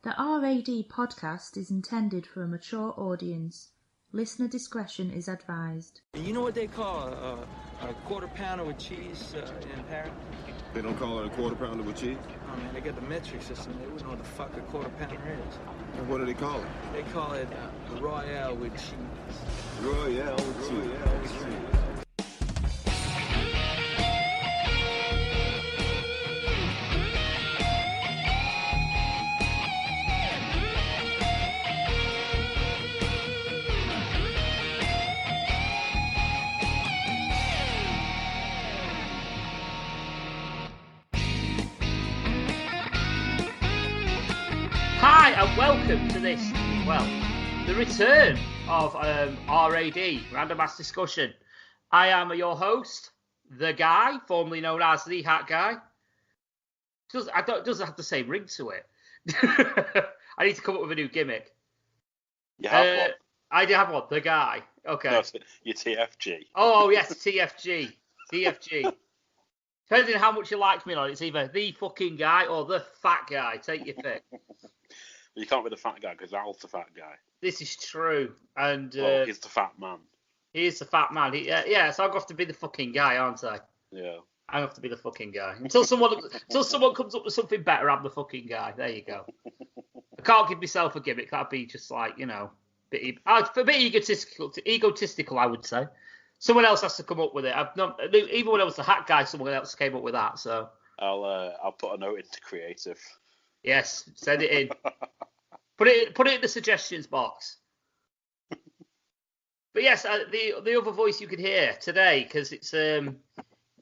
The R.A.D. podcast is intended for a mature audience. Listener discretion is advised. You know what they call a quarter pounder with cheese in Paris? They don't call it a quarter pounder with cheese? Oh man, they got the metric system. They wouldn't know what the fuck a quarter pounder is. And what do they call it? They call it Royale with cheese. Royale with cheese. Hi and welcome to this, the return of R.A.D, Random Ass Discussion. I am your host, The Guy, formerly known as The Hat Guy. It doesn't have the same ring to it. I need to come up with a new gimmick. You have one? I do have one, The Guy. Okay. No, your TFG. Oh, yes, TFG. TFG. Depending on how much you like me on, it's either The Fucking Guy or The Fat Guy. Take your pick. You can't be the fat guy because Al's the fat guy. This is true. And well, he's the fat man. He is the fat man. So I'm going to have to be the fucking guy, aren't I? Yeah. I'm going to have to be the fucking guy. Until someone comes up with something better, I'm the fucking guy. There you go. I can't give myself a gimmick. That'd be just like, a bit egotistical, I would say. Someone else has to come up with it. Even when I was the hat guy, someone else came up with that. So I'll put a note into creative. Yes, send it in. Put it in the suggestions box. But yes, the other voice you could hear today, because it's the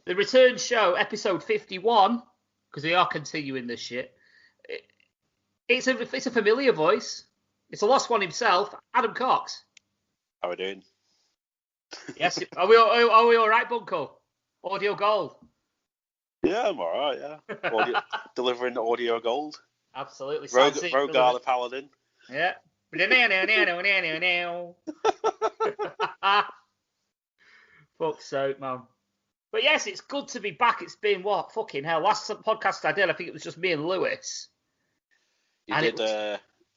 return show, episode 51, because we are continuing this shit. It's a familiar voice. It's a lost one himself, Adam Cox. How are we doing? Yes, are we all right, Bunko? Audio gold. Yeah, I'm all right. Yeah, delivering audio gold. Absolutely. Rogar the Paladin. Yeah. Fuck's sake, man. But yes, it's good to be back. It's been what? Fucking hell. Last podcast I did, I think it was just me and Lewis. You did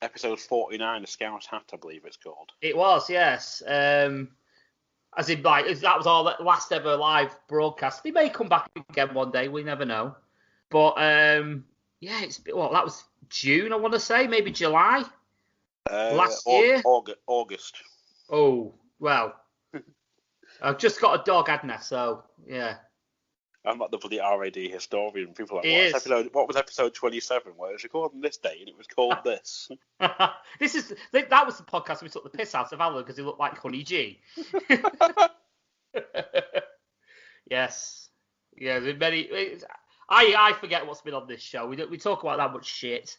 episode 49, The Scout Hat, I believe it's called. It was, yes. As in, like, that was our last ever live broadcast. They may come back again one day. We never know. But, yeah, that was June, I want to say, maybe July last year. August. Oh, well, I've just got a dog, hadn't I? So, yeah. I'm not the bloody R.A.D. historian. People are like, what was episode 27? Well, it was recorded this day, and it was called this. That was the podcast we took the piss out of Alan because he looked like Honey G. Yes. Yeah, there's many. I forget what's been on this show. We talk about that much shit.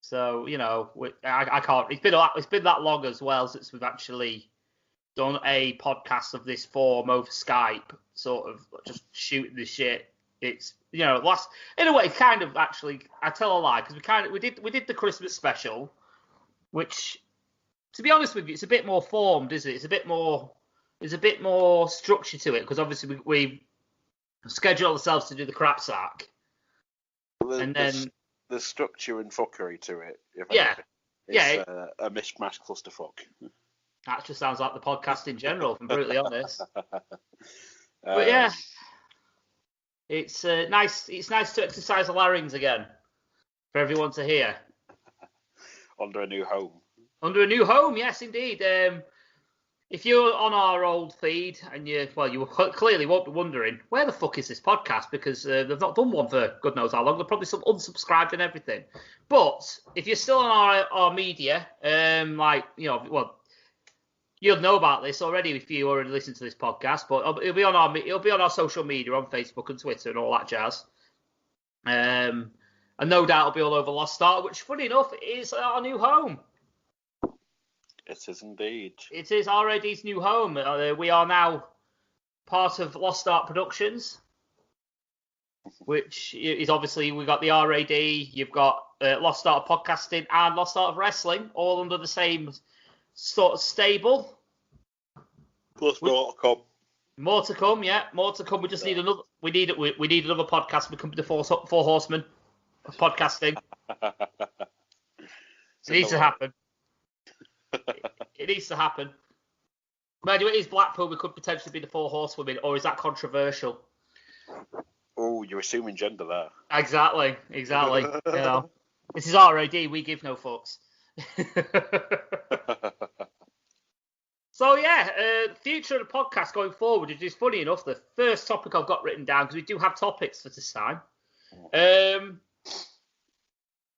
So, I can't. It's been that long as well since we've actually done a podcast of this form over Skype, sort of just shooting the shit. It's in a way, kind of actually. I tell a lie because we did the Christmas special, which, to be honest with you, it's a bit more formed, isn't it? There's a bit more structure to it because obviously we schedule ourselves to do the crap sack. Well, and then there's structure and fuckery to it. It's a mishmash clusterfuck. That just sounds like the podcast in general, if I'm brutally honest. But yeah, it's nice. It's nice to exercise the larynx again for everyone to hear. Under a new home. Under a new home, yes, indeed. If you're on our old feed and you clearly won't be wondering where the fuck is this podcast because they've not done one for God knows how long. They're probably unsubscribed and everything. But if you're still on our media, you'll know about this already if you already listen to this podcast. But it'll be on our social media on Facebook and Twitter and all that jazz. And no doubt it'll be all over Lost Start, which, funny enough, is our new home. It is indeed. It is R.A.D's new home. We are now part of Lost Start Productions, which is obviously we got the R.A.D. You've got Lost Start of Podcasting and Lost Start of Wrestling, all under the same sort of stable. Plus more to come. More to come, yeah. More to come. We just need another. We need another podcast. We come to the four horsemen of podcasting. It needs to happen. It needs to happen. Mind you, it is Blackpool. We could potentially be the 4 horsewomen, or is that controversial? Oh, you're assuming gender there. Exactly. You know, this is R.A.D. We give no fucks. So yeah, future of the podcast going forward, it is funny enough, the first topic I've got written down, because we do have topics for this time.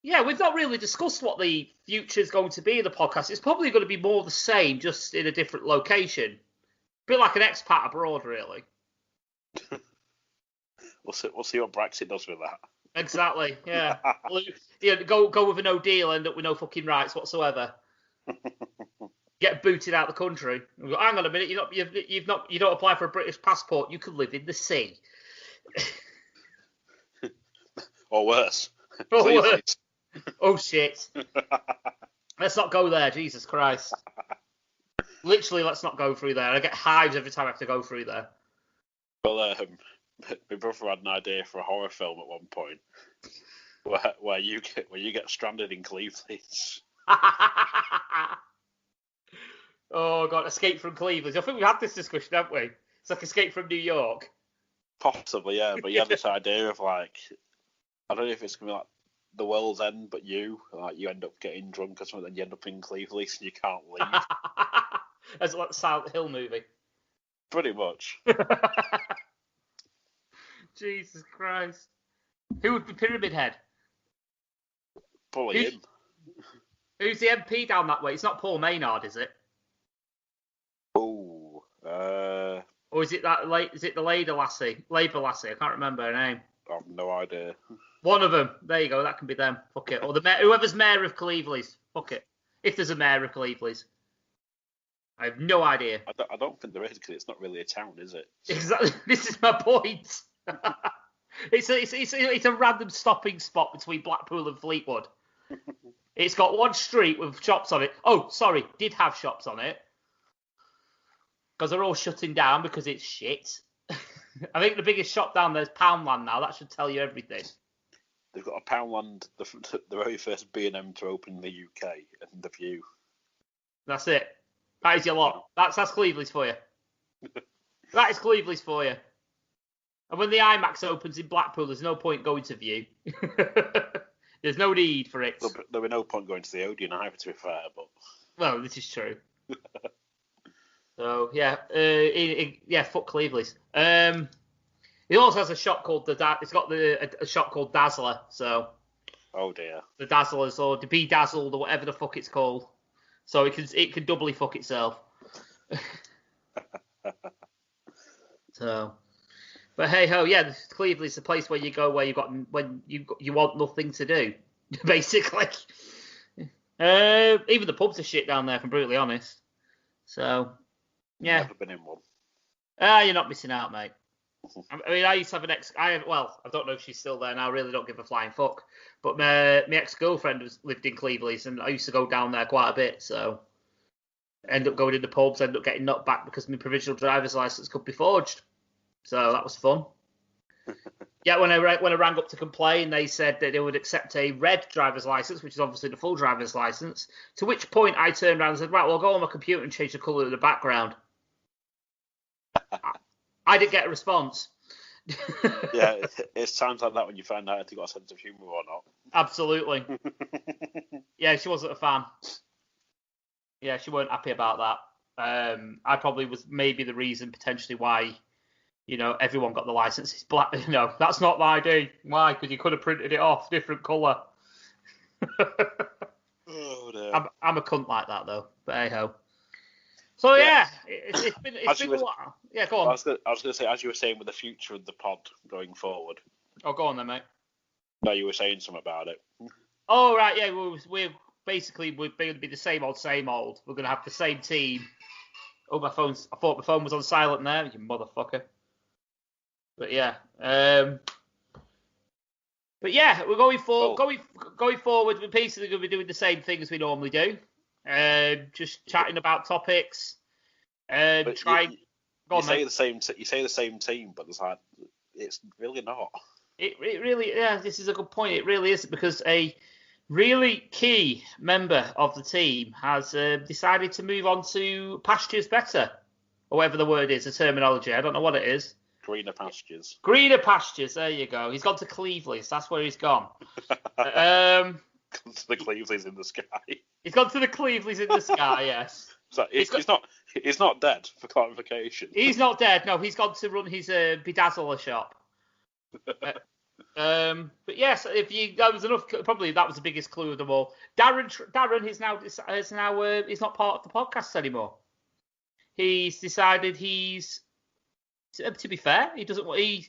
Yeah, we've not really discussed what the future is going to be in the podcast. It's probably going to be more the same, just in a different location. A bit like an expat abroad, really. We'll see what Brexit does with that. Exactly, yeah. Go with a no deal, end up with no fucking rights whatsoever. Get booted out of the country. Go, hang on a minute, you don't apply for a British passport. You could live in the sea. Or worse. Oh shit. Let's not go there, Jesus Christ. Literally, let's not go through there. I get hives every time I have to go through there. Well, my brother had an idea for a horror film at one point, where you get stranded in Cleveland. Oh god, Escape from Cleveland. I think we had this discussion, haven't we? It's like Escape from New York. Possibly, yeah. But you had this idea of like, I don't know if it's gonna be like the world's end, but you end up getting drunk or something, and you end up in Cleveland and you can't leave. As like the Silent Hill movie. Pretty much. Jesus Christ. Who would be Pyramid Head? Probably him. Who's the MP down that way? It's not Paul Maynard, is it? Oh. Or is it the Labour lassie? I can't remember her name. I have no idea. One of them. There you go. That can be them. Fuck it. Or whoever's mayor of Cleveland. Fuck it. If there's a mayor of Cleveland. I have no idea. I don't think there is, because it's not really a town, is it? Exactly. This is my point. It's a random stopping spot between Blackpool and Fleetwood. It's got one street with shops on it. Oh, sorry, did have shops on it. Because they're all shutting down because it's shit. I think the biggest shop down there is Poundland now. That should tell you everything. They've got a Poundland, the very first B&M to open in the UK, and the View. That's it. That is your lot. That's Cleveland's for you. That is Cleveland's for you. And when the IMAX opens in Blackpool, there's no point going to View. There's no need for it. There'll be no point going to the Odeon either, to be fair. But well, this is true. So yeah, fuck Cleveland's. He also has a shop called it's got a shop called Dazzler. So. Oh dear. The Dazzlers or the Be Dazzled or whatever the fuck it's called. So it can doubly fuck itself. So, but hey ho, yeah, Cleveland's the place where you go when you want nothing to do, basically. Even the pubs are shit down there, if I'm brutally honest. So, yeah. Never been in one. You're not missing out, mate. I mean, I used to have an I don't know if she's still there now. I really don't give a flying fuck. But my ex-girlfriend lived in Cleveland, and I used to go down there quite a bit. So, end up going in the pubs, end up getting knocked back because my provisional driver's license could be forged. So that was fun. Yeah, when I rang up to complain, they said that they would accept a red driver's license, which is obviously the full driver's license. To which point I turned around and said, right, well, I'll go on my computer and change the colour of the background. I didn't get a response. Yeah, it's times like that when you find out if you've got a sense of humour or not. Absolutely. Yeah, she wasn't a fan. Yeah, she weren't happy about that. I probably was maybe the reason potentially why, everyone got the license. It's black. No, that's not my ID. Why? Because you could have printed it off, different colour. Oh, no. I'm a cunt like that though. But hey ho. So yeah, it's been a while. Yeah, go on. I was going to say, as you were saying with the future of the pod going forward. Oh, go on then, mate. No, you were saying something about it. Oh right, yeah, we're going to be the same old. We're going to have the same team. Oh, I thought my phone was on silent there, you motherfucker. But yeah, we're going forward. Going forward, we're basically going to be doing the same thing as we normally do. Just chatting about topics. You say the same team, but it's really not. It really, yeah. This is a good point. It really isn't, because a really key member of the team has decided to move on to pastures better, or whatever the word is, the terminology. I don't know what it is. Greener pastures. Greener pastures. There you go. He's gone to Cleveland's. That's where he's gone. Gone to the Cleveland's in the sky. He's gone to the Cleveland's in the sky. Yes. So he's not dead. For clarification. He's not dead. No, he's gone to run his bedazzler shop. But yes, that was enough. Probably that was the biggest clue of them all. Darren is now he's not part of the podcast anymore. He's decided he's. To be fair, he doesn't. He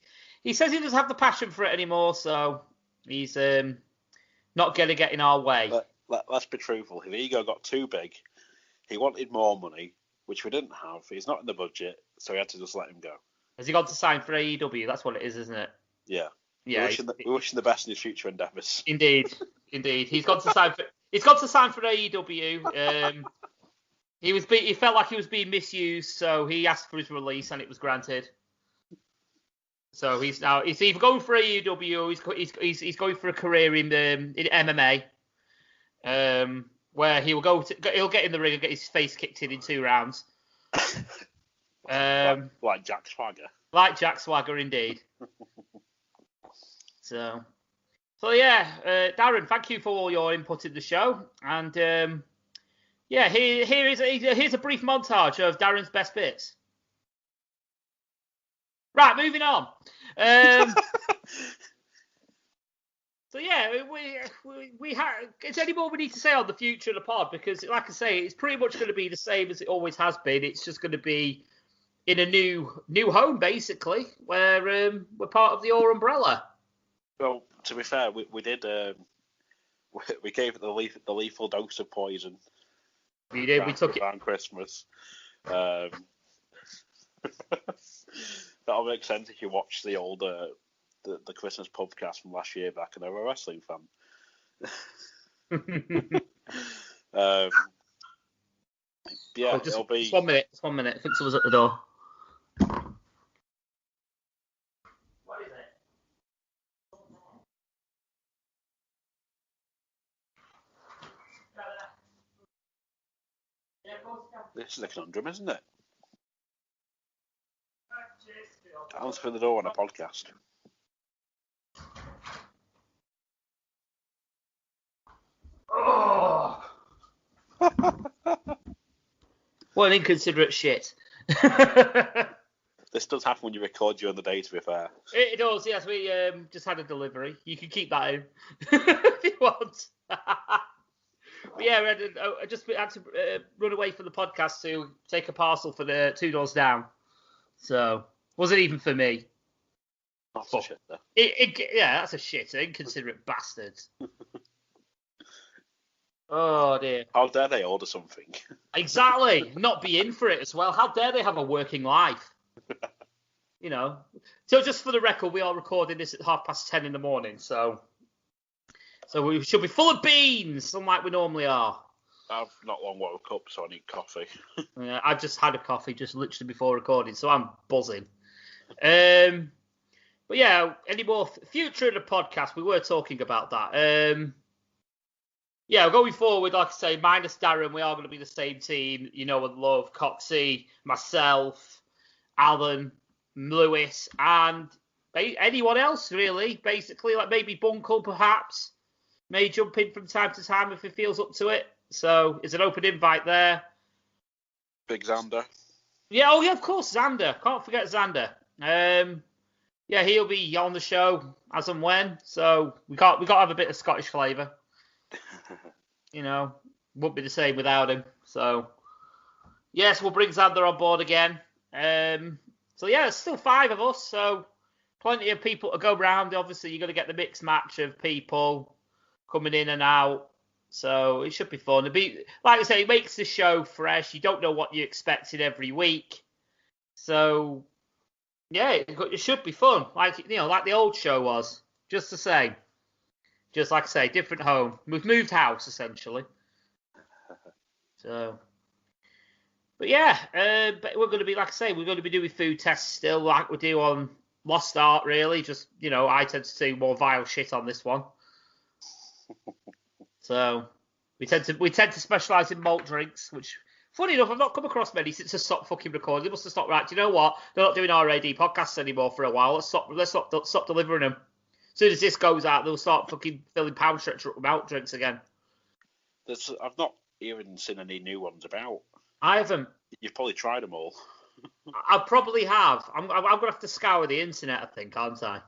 says he doesn't have the passion for it anymore, so he's not going to get in our way. Let's be truthful. His ego got too big. He wanted more money, which we didn't have. He's not in the budget, so we had to just let him go. Has he gone to sign for AEW? That's what it is, isn't it? Yeah. Yeah. We're wishing the best in his future endeavours. Indeed. He's gone to sign for AEW. He felt like he was being misused, so he asked for his release, and it was granted. So he's either going for AEW or he's going for a career in MMA, where he'll get in the ring and get his face kicked in 2 rounds. Like Jack Swagger. Like Jack Swagger, indeed. So yeah, Darren, thank you for all your input in the show, and. Yeah, here's a brief montage of Darren's best bits. Right, moving on. So yeah, we have. Is there any more we need to say on the future of the pod? Because, like I say, it's pretty much going to be the same as it always has been. It's just going to be in a new home, basically, where we're part of the Or umbrella. Well, to be fair, we did. We gave it the lethal dose of poison. We did. We took it around Christmas. That'll make sense if you watch the old the Christmas podcast from last year back, and I'm a wrestling fan. Yeah, it'll be. Just 1 minute. Just 1 minute. I think someone's at the door. What is it? This is a conundrum, isn't it? Answer the door on a podcast. Oh. What an inconsiderate shit. This does happen when you record during the day, to be fair. It does, yes. We just had a delivery. You can keep that in if you want. But yeah, I just had to run away from the podcast to take a parcel for the 2 doors down. So, wasn't even for me. That's a shit, though. Yeah, that's a shit. Inconsiderate bastards. Oh, dear. How dare they order something? Exactly. Not be in for it as well. How dare they have a working life? You know. So, just for the record, we are recording this at 10:30 in the morning, so we should be full of beans, unlike we normally are. I've not long woke up, so I need coffee. Yeah, I've just had a coffee just literally before recording, so I'm buzzing. But yeah, any more future of the podcast? We were talking about that. Yeah, going forward, like I say, minus Darren, we are going to be the same team. You know, and love Coxy, myself, Alan, Lewis, and anyone else really. Basically, like maybe Bunkle, perhaps. May jump in from time to time if he feels up to it. So it's an open invite there. Big Xander. Yeah, of course, Xander. Can't forget Xander. Yeah, he'll be on the show as and when. So we got to have a bit of Scottish flavour. You know, wouldn't be the same without him. So yes, we'll bring Xander on board again. So yeah, there's still 5 of us. So plenty of people to go round. Obviously, you're going to get the mixed match of people coming in and out, so it should be fun. It'll be, like I say, it makes the show fresh. You don't know what you're expecting every week, so yeah, it should be fun. Like the old show was. Just the same, just like I say, different home. We've moved house essentially. So, but yeah, but we're going to be, like I say, we're going to be doing food tests still, like we do on Lost Art. Really, just I tend to do more vile shit on this one. So we tend to specialise in malt drinks, which, funny enough, I've not come across many since I stopped fucking recording. They must have stopped. Right, do you know what? They're not doing R.A.D. podcasts anymore for a while. Let's stop delivering them. As soon as this goes out, they'll start fucking filling pound stretcher up with malt drinks again. I've not even seen any new ones about. I haven't. You've probably tried them all. I probably have. I'm gonna have to scour the internet, I think, aren't I?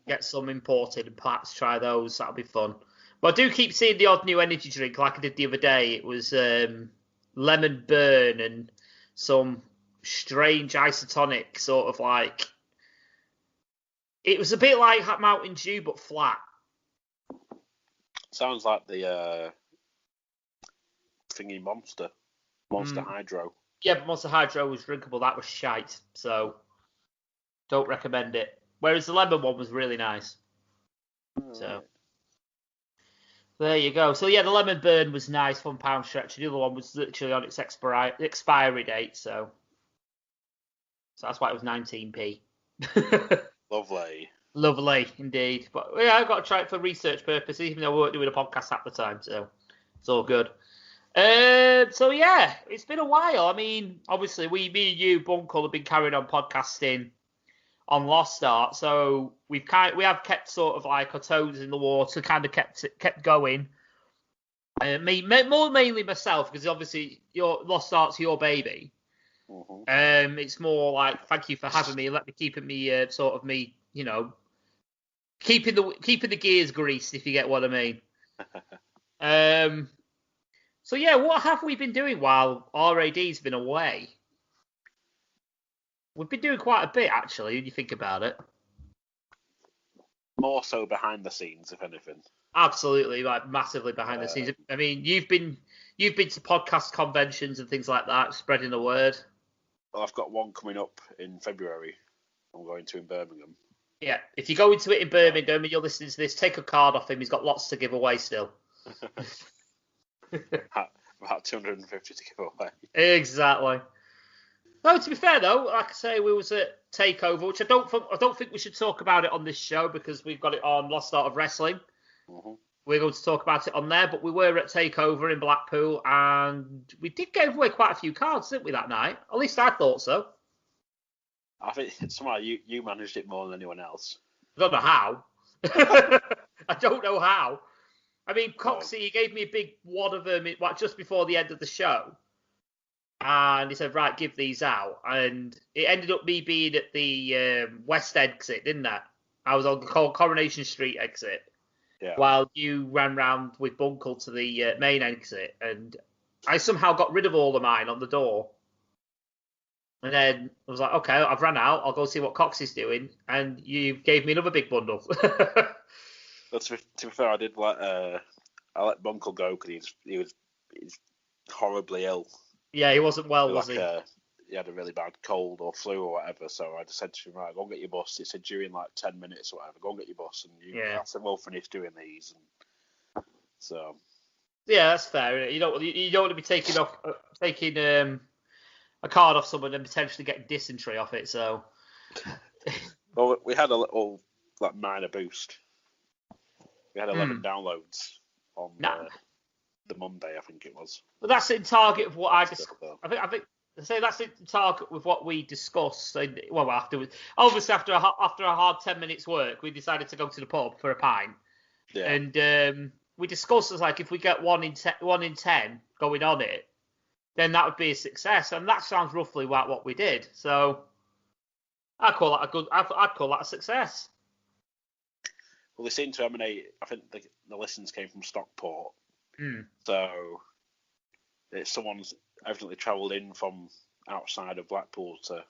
Get some imported and perhaps try those. That'll be fun. But I do keep seeing the odd new energy drink, like I did the other day. It was lemon burn and some strange isotonic sort of like. It was a bit like Mountain Dew but flat. Sounds like the thingy Monster Hydro. Yeah, but Monster Hydro was drinkable. That was shite. So don't recommend it. Whereas the lemon one was really nice. So there you go. So yeah, the lemon burn was nice, £1 stretch. The other one was literally on its expiry date. So that's why it was 19p. Lovely indeed. But yeah, I've got to try it for research purposes, even though we weren't doing a podcast at the time. So it's all good. So yeah, it's been a while. I mean, obviously, me and you, Bunkle, have been carrying on podcasting on Lost Art, so we have kept sort of like our toes in the water, kind of kept going. Mainly myself, because obviously your Lost Art's your baby. Mm-hmm. It's more like thank you for having me, let me keeping me keeping the gears greased, if you get what I mean. So yeah, what have we been doing while R.A.D's been away? We've been doing quite a bit, actually, when you think about it. More so behind the scenes, if anything. Absolutely, like massively behind the scenes. I mean, you've been to podcast conventions and things like that, spreading the word. Well, I've got one coming up in February. I'm going to in Birmingham. Yeah, if you go into it in Birmingham and you're listening to this, take a card off him. He's got lots to give away still. About 250 to give away. Exactly. No, to be fair though, like I say, we was at Takeover, which I don't think we should talk about it on this show because we've got it on Lost Art of Wrestling. Mm-hmm. We're going to talk about it on there, but we were at Takeover in Blackpool, and we did give away quite a few cards, didn't we, that night? At least I thought so. I think somehow you managed it more than anyone else. I don't know how. I don't know how. I mean, Coxy, he gave me a big wad of them just before the end of the show. And he said, right, give these out. And it ended up me being at the West exit, didn't it? I was on the Coronation Street exit. Yeah. While you ran round with Bunkle to the main exit. And I somehow got rid of all of mine on the door. And then I was like, okay, I've run out. I'll go see what Coxy's doing. And you gave me another big bundle. But to be fair, I did I let Bunkle go because he's horribly ill. Yeah, he wasn't well, was he? He had a really bad cold or flu or whatever. So I just said to him, right, go and get your bus. He said, due in like 10 minutes or whatever. Go and get your bus. And I said, we'll finish doing these. And so. Yeah, that's fair. You don't want to be taking a card off someone and potentially getting dysentery off it. So. Well, we had a little like minor boost. We had 11 downloads on the Monday, I think it was. But that's in target of what I discussed. I think that's in target with what we discussed. Well, afterwards, obviously after a hard 10 minutes work, we decided to go to the pub for a pint. Yeah. And we discussed as like if we get 1 in 10 going on it, then that would be a success. And that sounds roughly like what we did. So I'd call that a success. Well, they seem to emanate. I think the listens came from Stockport. Mm. So someone's evidently travelled in from outside of Blackpool to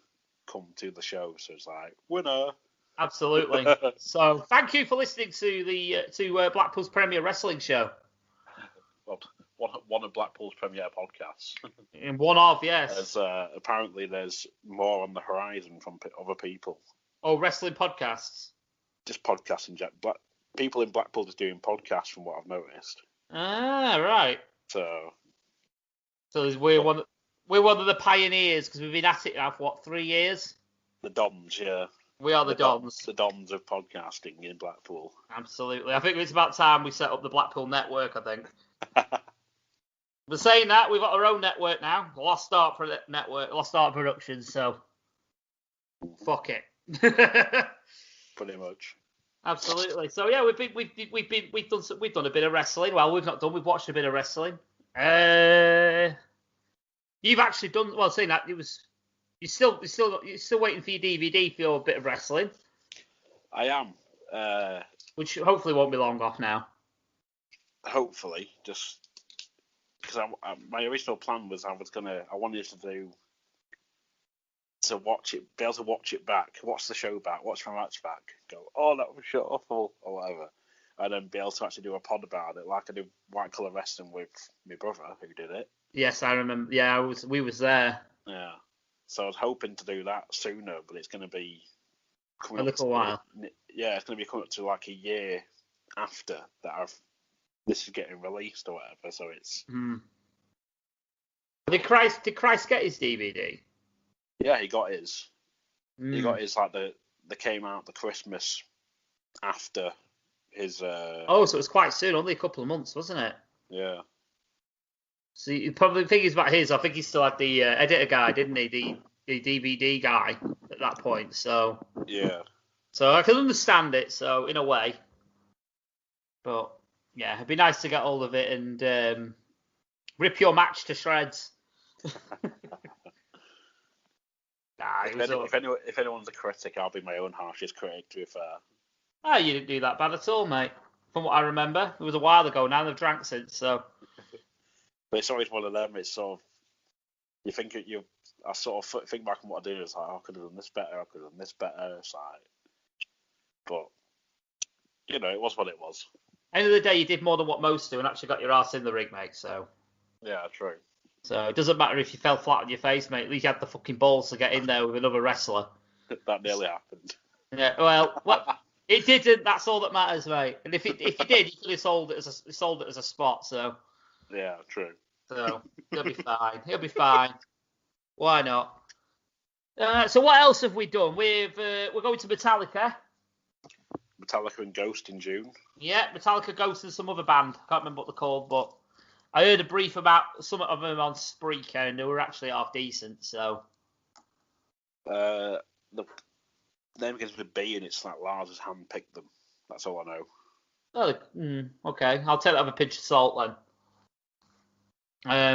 come to the show. So it's like, winner. Absolutely. So thank you for listening to Blackpool's premier wrestling show. Well, one of Blackpool's premier podcasts. In one of, yes. Apparently there's more on the horizon from other people. Oh, wrestling podcasts. Just podcasting. People in Blackpool just doing podcasts, from what I've noticed. Ah, right. So we're one of the pioneers because we've been at it now for 3 years. The Doms, yeah. We are the Dons. The Dons of podcasting in Blackpool. Absolutely. I think it's about time we set up the Blackpool network, I think. But saying that, we've got our own network now. Lost Art Productions, so fuck it. Pretty much. Absolutely. So yeah, we've done a bit of wrestling. Well, we've not done. We've watched a bit of wrestling. You've actually done well. Saying that, you're still waiting for your DVD for your bit of wrestling. I am. Which hopefully won't be long off now. Hopefully, just because my original plan was I wanted to watch it, be able to watch it back, watch the show back, watch my match back, go, oh, that was shit awful, or whatever, and then be able to actually do a pod about it, like I did White Collar Wrestling with my brother, who did it. Yes, I remember. Yeah, we was there. Yeah. So I was hoping to do that sooner, but it's going to be a little while. Yeah, it's going to be coming up to like a year after that this is getting released or whatever. So it's. Did Christ get his DVD? Yeah, he got his. He got his like they came out the Christmas after his. Oh, so it was quite soon, only a couple of months, wasn't it? Yeah. So you probably think about his. I think he still had the editor guy, didn't he? The DVD guy at that point. So yeah. So I can understand it. So in a way, but yeah, it'd be nice to get hold of it and rip your match to shreds. If anyone's a critic, I'll be my own harshest critic. To be fair. Oh, you didn't do that bad at all, mate. From what I remember, it was a while ago now. They've drank since, so. But it's always one of them. It's sort of I sort of think back on what I do. It's like, I could have done this better. I could have done this better. It's like, but it was what it was. End of the day, you did more than what most do, and actually got your ass in the ring, mate. So. Yeah, true. So it doesn't matter if you fell flat on your face, mate. At least you had the fucking balls to get in there with another wrestler. That nearly happened. Yeah, well, it didn't. That's all that matters, mate. And if you did, you could have sold it as a spot. So. Yeah, true. So he'll be fine. He'll be fine. Why not? So what else have we done? We're going to Metallica. Metallica and Ghost in June. Yeah, Metallica, Ghost, and some other band. I can't remember what they're called, but I heard a brief about some of them on Spreaker, and they were actually half decent. So. The name begins with B, and it's like Lars has handpicked them. That's all I know. Oh, okay. I'll take that with a pinch of salt then.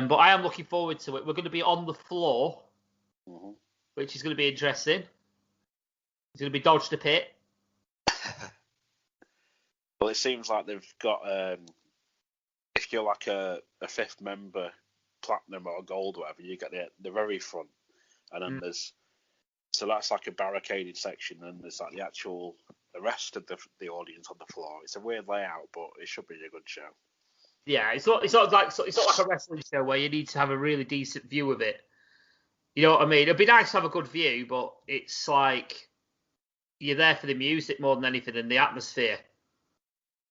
But I am looking forward to it. We're going to be on the floor, which is going to be interesting. It's going to be Dodge the Pit. Well, it seems like they've got, if you're like a fifth member, platinum or gold or whatever, you get the very front. And then so that's like a barricaded section, and there's like the rest of the audience on the floor. It's a weird layout, but it should be a good show. Yeah, it's not like a wrestling show where you need to have a really decent view of it. You know what I mean? It'd be nice to have a good view, but it's like you're there for the music more than anything and the atmosphere.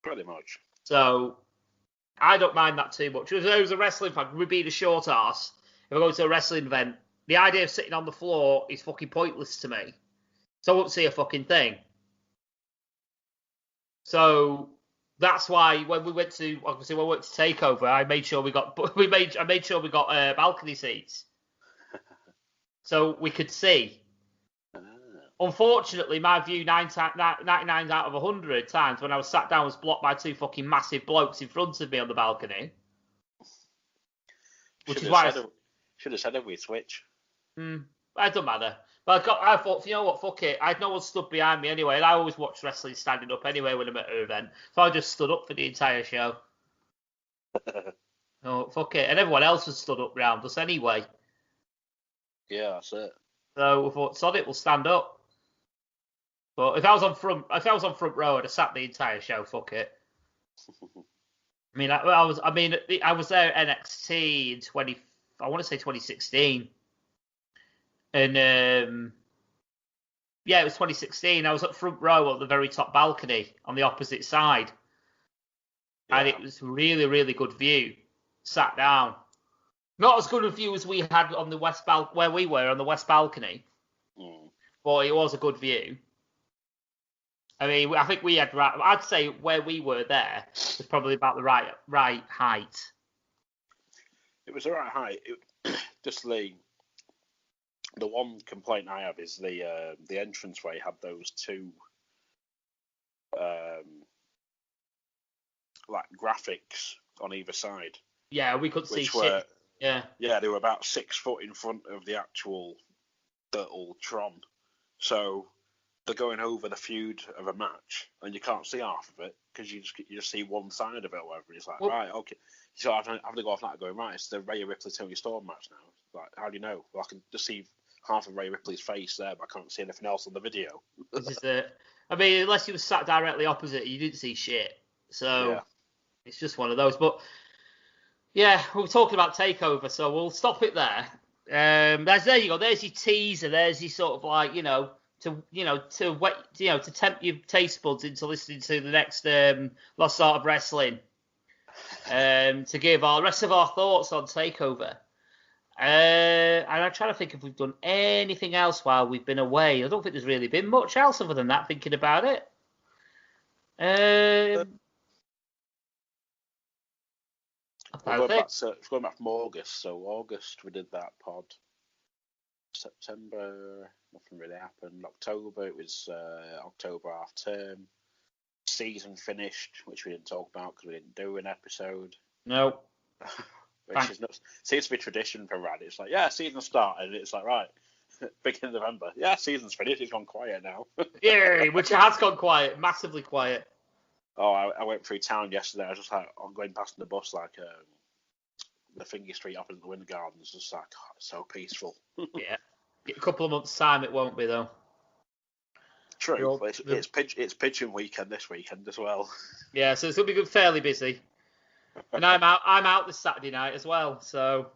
Pretty much. So I don't mind that too much. As a wrestling fan, we'd be the short arse. If I go to a wrestling event, the idea of sitting on the floor is fucking pointless to me. So I won't see a fucking thing. So that's why when we went to Takeover, I made sure we got balcony seats, so we could see. Unfortunately, my view 99 out of 100 times when I was sat down was blocked by two fucking massive blokes in front of me on the balcony. Which is why should have said it. We switch. It doesn't matter. But I thought, you know what, fuck it. I had no one stood behind me anyway, and I always watch wrestling standing up anyway when I'm at an event. So I just stood up for the entire show. Oh, fuck it. And everyone else was stood up round us anyway. Yeah, that's it. So we thought, sod it, we'll stand up. But if I was on front row, I'd have sat the entire show. Fuck it. I mean, I was there at NXT in 2016. And it was 2016. I was at front row at the very top balcony on the opposite side, and it was really, really good view. Sat down, not as good a view as we had on the where we were on the west balcony, but it was a good view. I mean, I think we had I'd say where we were there was probably about the right height. It was the right height. Just the one complaint I have is the entranceway had those two like graphics on either side. Yeah, we couldn't see shit. Yeah. Yeah, they were about 6 foot in front of the actual Tron. So they're going over the feud of a match, and you can't see half of it because you just see one side of it or whatever. It's like, right, okay. So I have to go off that going, right, it's the Rhea Ripley Tony Storm match now. Like, how do you know? Well, I can just see half of Rhea Ripley's face there, but I can't see anything else on the video. This is it. I mean, unless you were sat directly opposite, you didn't see shit. So it's just one of those. But yeah, we were talking about Takeover, so we'll stop it there. There you go. There's your teaser. There's your sort of like, to tempt your taste buds into listening to the next Lost Art of Wrestling. To give our rest of our thoughts on Takeover. And I'm trying to think if we've done anything else while we've been away. I don't think there's really been much else other than that, thinking about it. Going back from August, so August we did that pod. September, nothing really happened. October, it was October half term. Season finished, which we didn't talk about because we didn't do an episode. No. Which is nuts. Seems to be tradition for R.A.D. It's like, yeah, season started. And it's like, right, beginning of November. Yeah, season's finished. It's gone quiet now. Yeah, which has gone quiet, massively quiet. Oh, I went through town yesterday. I was just like, I'm going past the bus, like the Finger Street opposite the Winter Gardens. Just like, oh, it's so peaceful. Yeah. A couple of months' time, it won't be, though. True. It's pigeon weekend this weekend as well. Yeah, so it's going to be fairly busy. And I'm out this Saturday night as well, so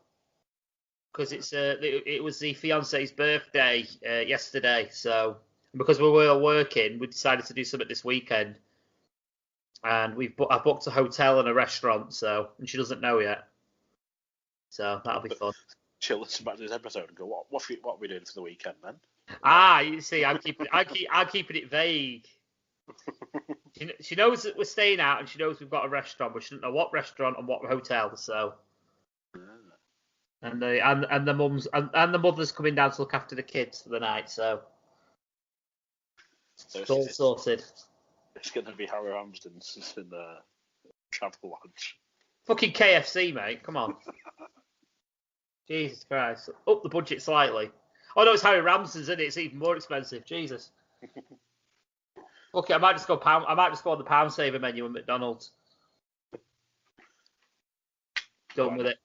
because it was the fiance's birthday yesterday, so because we were working, we decided to do something this weekend, and I booked a hotel and a restaurant, and she doesn't know yet, so that'll be fun. She'll listen back to this episode and go, what are we doing for the weekend then? You see, I'm keeping it vague. She knows that we're staying out, and she knows we've got a restaurant, but she doesn't know what restaurant and what hotel. So, and the mums and the mother's coming down to look after the kids for the night. So it's all sorted. It's going to be Harry Ramsden's in the travel lodge. Fucking KFC, mate. Come on. Jesus Christ. Up the budget slightly. Oh no, it's Harry Ramsden's, isn't it? It's even more expensive. Jesus. Okay, I might just go on the pound saver menu at McDonald's. Done with it.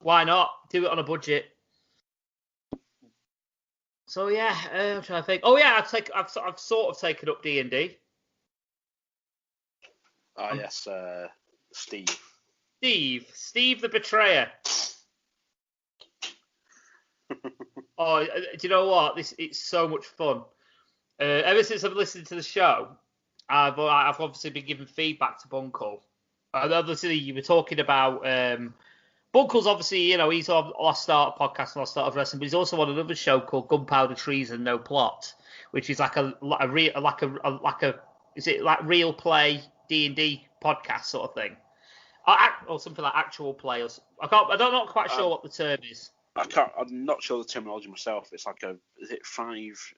Why not? Do it on a budget. So yeah, I'm trying to think. Oh yeah, I've sort of taken up D&D. Yes, Steve. Steve the Betrayer. Oh, do you know what? It's so much fun. Ever since I've listened to the show, I've obviously been giving feedback to Bunkle. And obviously, you were talking about Bunkle's obviously, he's on Lost Start podcast and Lost Start of Wrestling, but he's also on another show called Gunpowder Treason No Plot, which is like a is it like real play D&D podcast sort of thing, or something like actual play? I'm not quite sure what the term is. I'm not sure the terminology myself. It's like is it 5?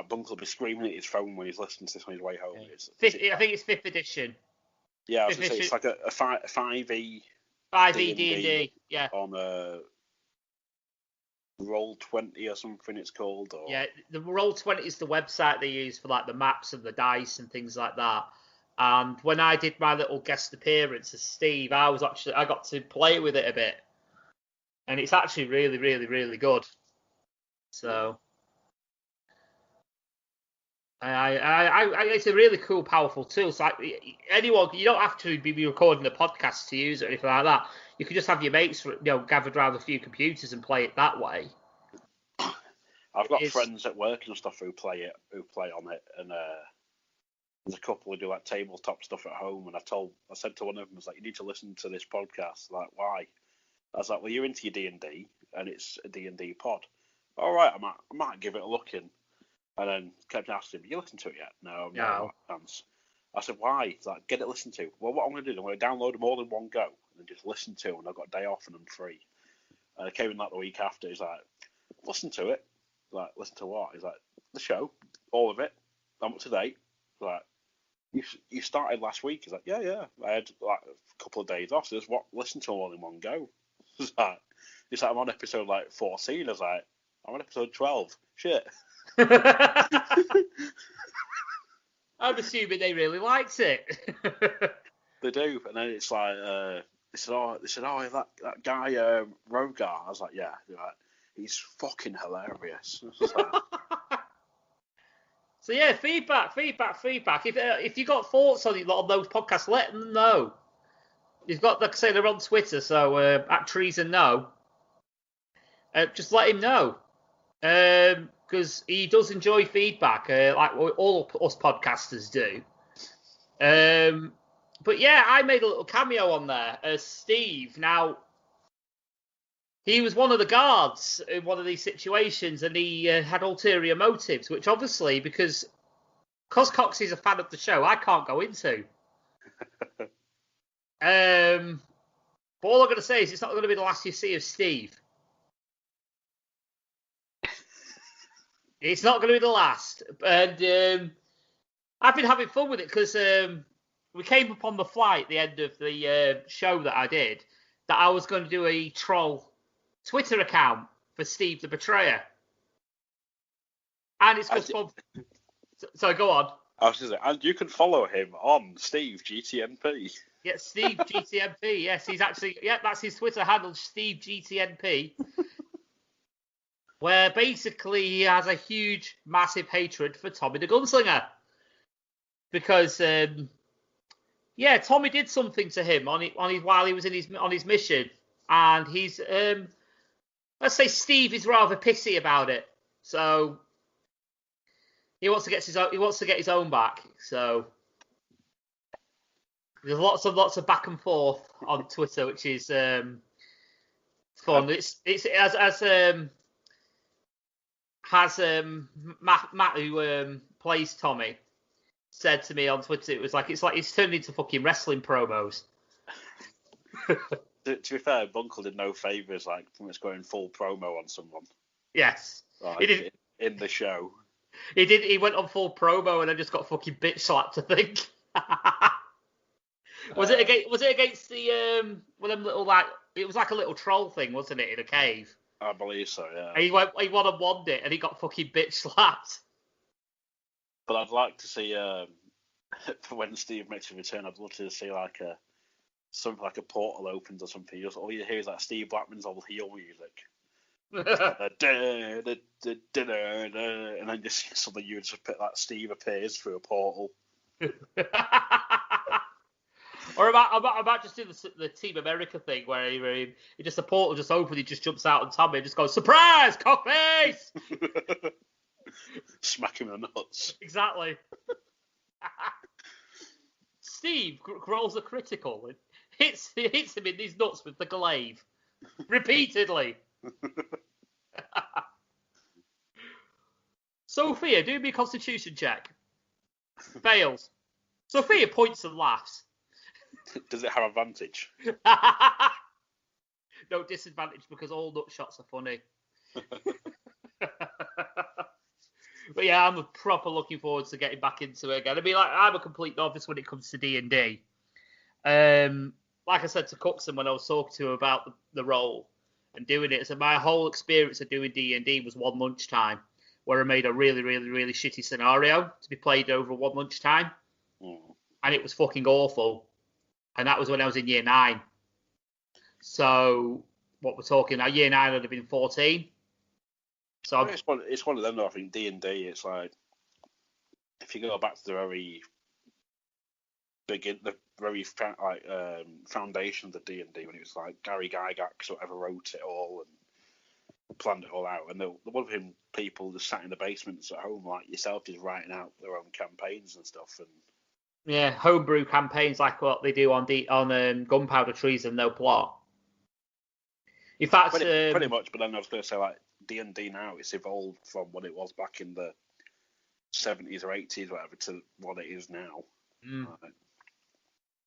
Bunkle will be screaming at his phone when he's listening to this on his way home. Yeah. I think it's 5th edition. Yeah, I was going to say it's like a 5e. 5e D&D, yeah. On Roll20 or something it's called. Or... Yeah, the Roll20 is the website they use for like the maps and the dice and things like that. And when I did my little guest appearance as Steve, I got to play with it a bit. And it's actually really, really, really good. So, it's a really cool, powerful tool. So, anyone, you don't have to be recording a podcast to use it or anything like that. You can just have your mates, gathered around a few computers and play it that way. I've got friends at work and stuff who play on it, and there's a couple who do like tabletop stuff at home. And I said to one of them, I was like, you need to listen to this podcast. Like, why? I was like, well, you're into your D&D, and it's a D&D pod. All right, I might give it a look in. And then kept asking him, you listened to it yet? No, not a chance. I said, why? He's like, get it listened to. Well, what I'm going to do is I'm going to download them all in one go and just listen to them. And I've got a day off and I'm free. And I came in like the week after. He's like, listen to it. Like, listen to what? He's like, the show, all of it. I'm up to date. He's like, you started last week. He's like, yeah. I had like a couple of days off. So just listen to them all in one go. It's like I'm on episode like 14. I was like, I'm on episode 12. Shit. I'm assuming they really liked it. They do, and then it's like they said, oh, that guy Rogar. I was like, yeah, he's fucking hilarious. So yeah, feedback. If you got thoughts on those podcasts, let them know. You've got, like I say, they're on Twitter, so at Treason No. Just let him know. Because he does enjoy feedback, like all us podcasters do. But yeah, I made a little cameo on there as Steve. Now, he was one of the guards in one of these situations, and he had ulterior motives, which obviously, because Coxy's a fan of the show, I can't go into. But all I'm going to say is it's not going to be the last you see of Steve. It's not going to be the last. And I've been having fun with it because we came up on the fly at the end of the show that I did that I was going to do a troll Twitter account for Steve the Betrayer. And it's just fun. So go on. I was just saying, and you can follow him on Steve GTNP. Yeah, Steve GTNP. Yes, he's actually, that's his Twitter handle, Steve GTNP. Where basically he has a huge, massive hatred for Tommy the Gunslinger. Because, Tommy did something to him while he was on his mission. And he's, let's say Steve is rather pissy about it. So he wants to get his own back. So there's lots of back and forth on Twitter, which is fun. It's Matt who plays Tommy said to me on Twitter, it's like it's turned into fucking wrestling promos. To be fair, Bunkle did no favours, like from it's going full promo on someone. Yes, like, he did in the show. He did. He went on full promo and then just got fucking bitch slapped, I think. Was it against the one of them little, like, it was like a little troll thing, wasn't it, in a cave? I believe so, yeah. And he won and won it, and he got fucking bitch slapped. But I'd like to see for when Steve makes a return, I'd love to see something like a portal opens or something. All you hear is like Steve Blackman's old heel music. And then just suddenly you just put that Steve appears through a portal. Or I might just do the Team America thing where he just, the portal just opens, he just jumps out on Tommy and just goes, surprise, cockface! Smack him in the nuts. Exactly. Steve rolls a critical and hits him in these nuts with the glaive repeatedly. Sophia, do me a constitution check. Fails. Sophia points and laughs. Does it have advantage? No disadvantage because all nut shots are funny. But yeah, I'm proper looking forward to getting back into it again. I mean, like, I'm a complete novice when it comes to D&D. Like I said to Coxon when I was talking to him about the role and doing it, so my whole experience of doing D&D was one lunchtime, where I made a really, really, really shitty scenario to be played over one lunchtime. And it was fucking awful. And that was when I was in year 9. So, what we're talking now, year 9 would have been 14. So it's one of them though. I think D&D, it's like, if you go back to the very foundation of the D&D, when it was like Gary Gygax or whatever wrote it all and planned it all out, and there would have been people just sat in the basements at home like yourself, just writing out their own campaigns and stuff. And yeah, homebrew campaigns like what they do on Gunpowder Trees and No Plot. In fact, pretty much. But then I was going to say, like, D&D now, it's evolved from what it was back in the 70s or 80s, whatever, to what it is now. Right.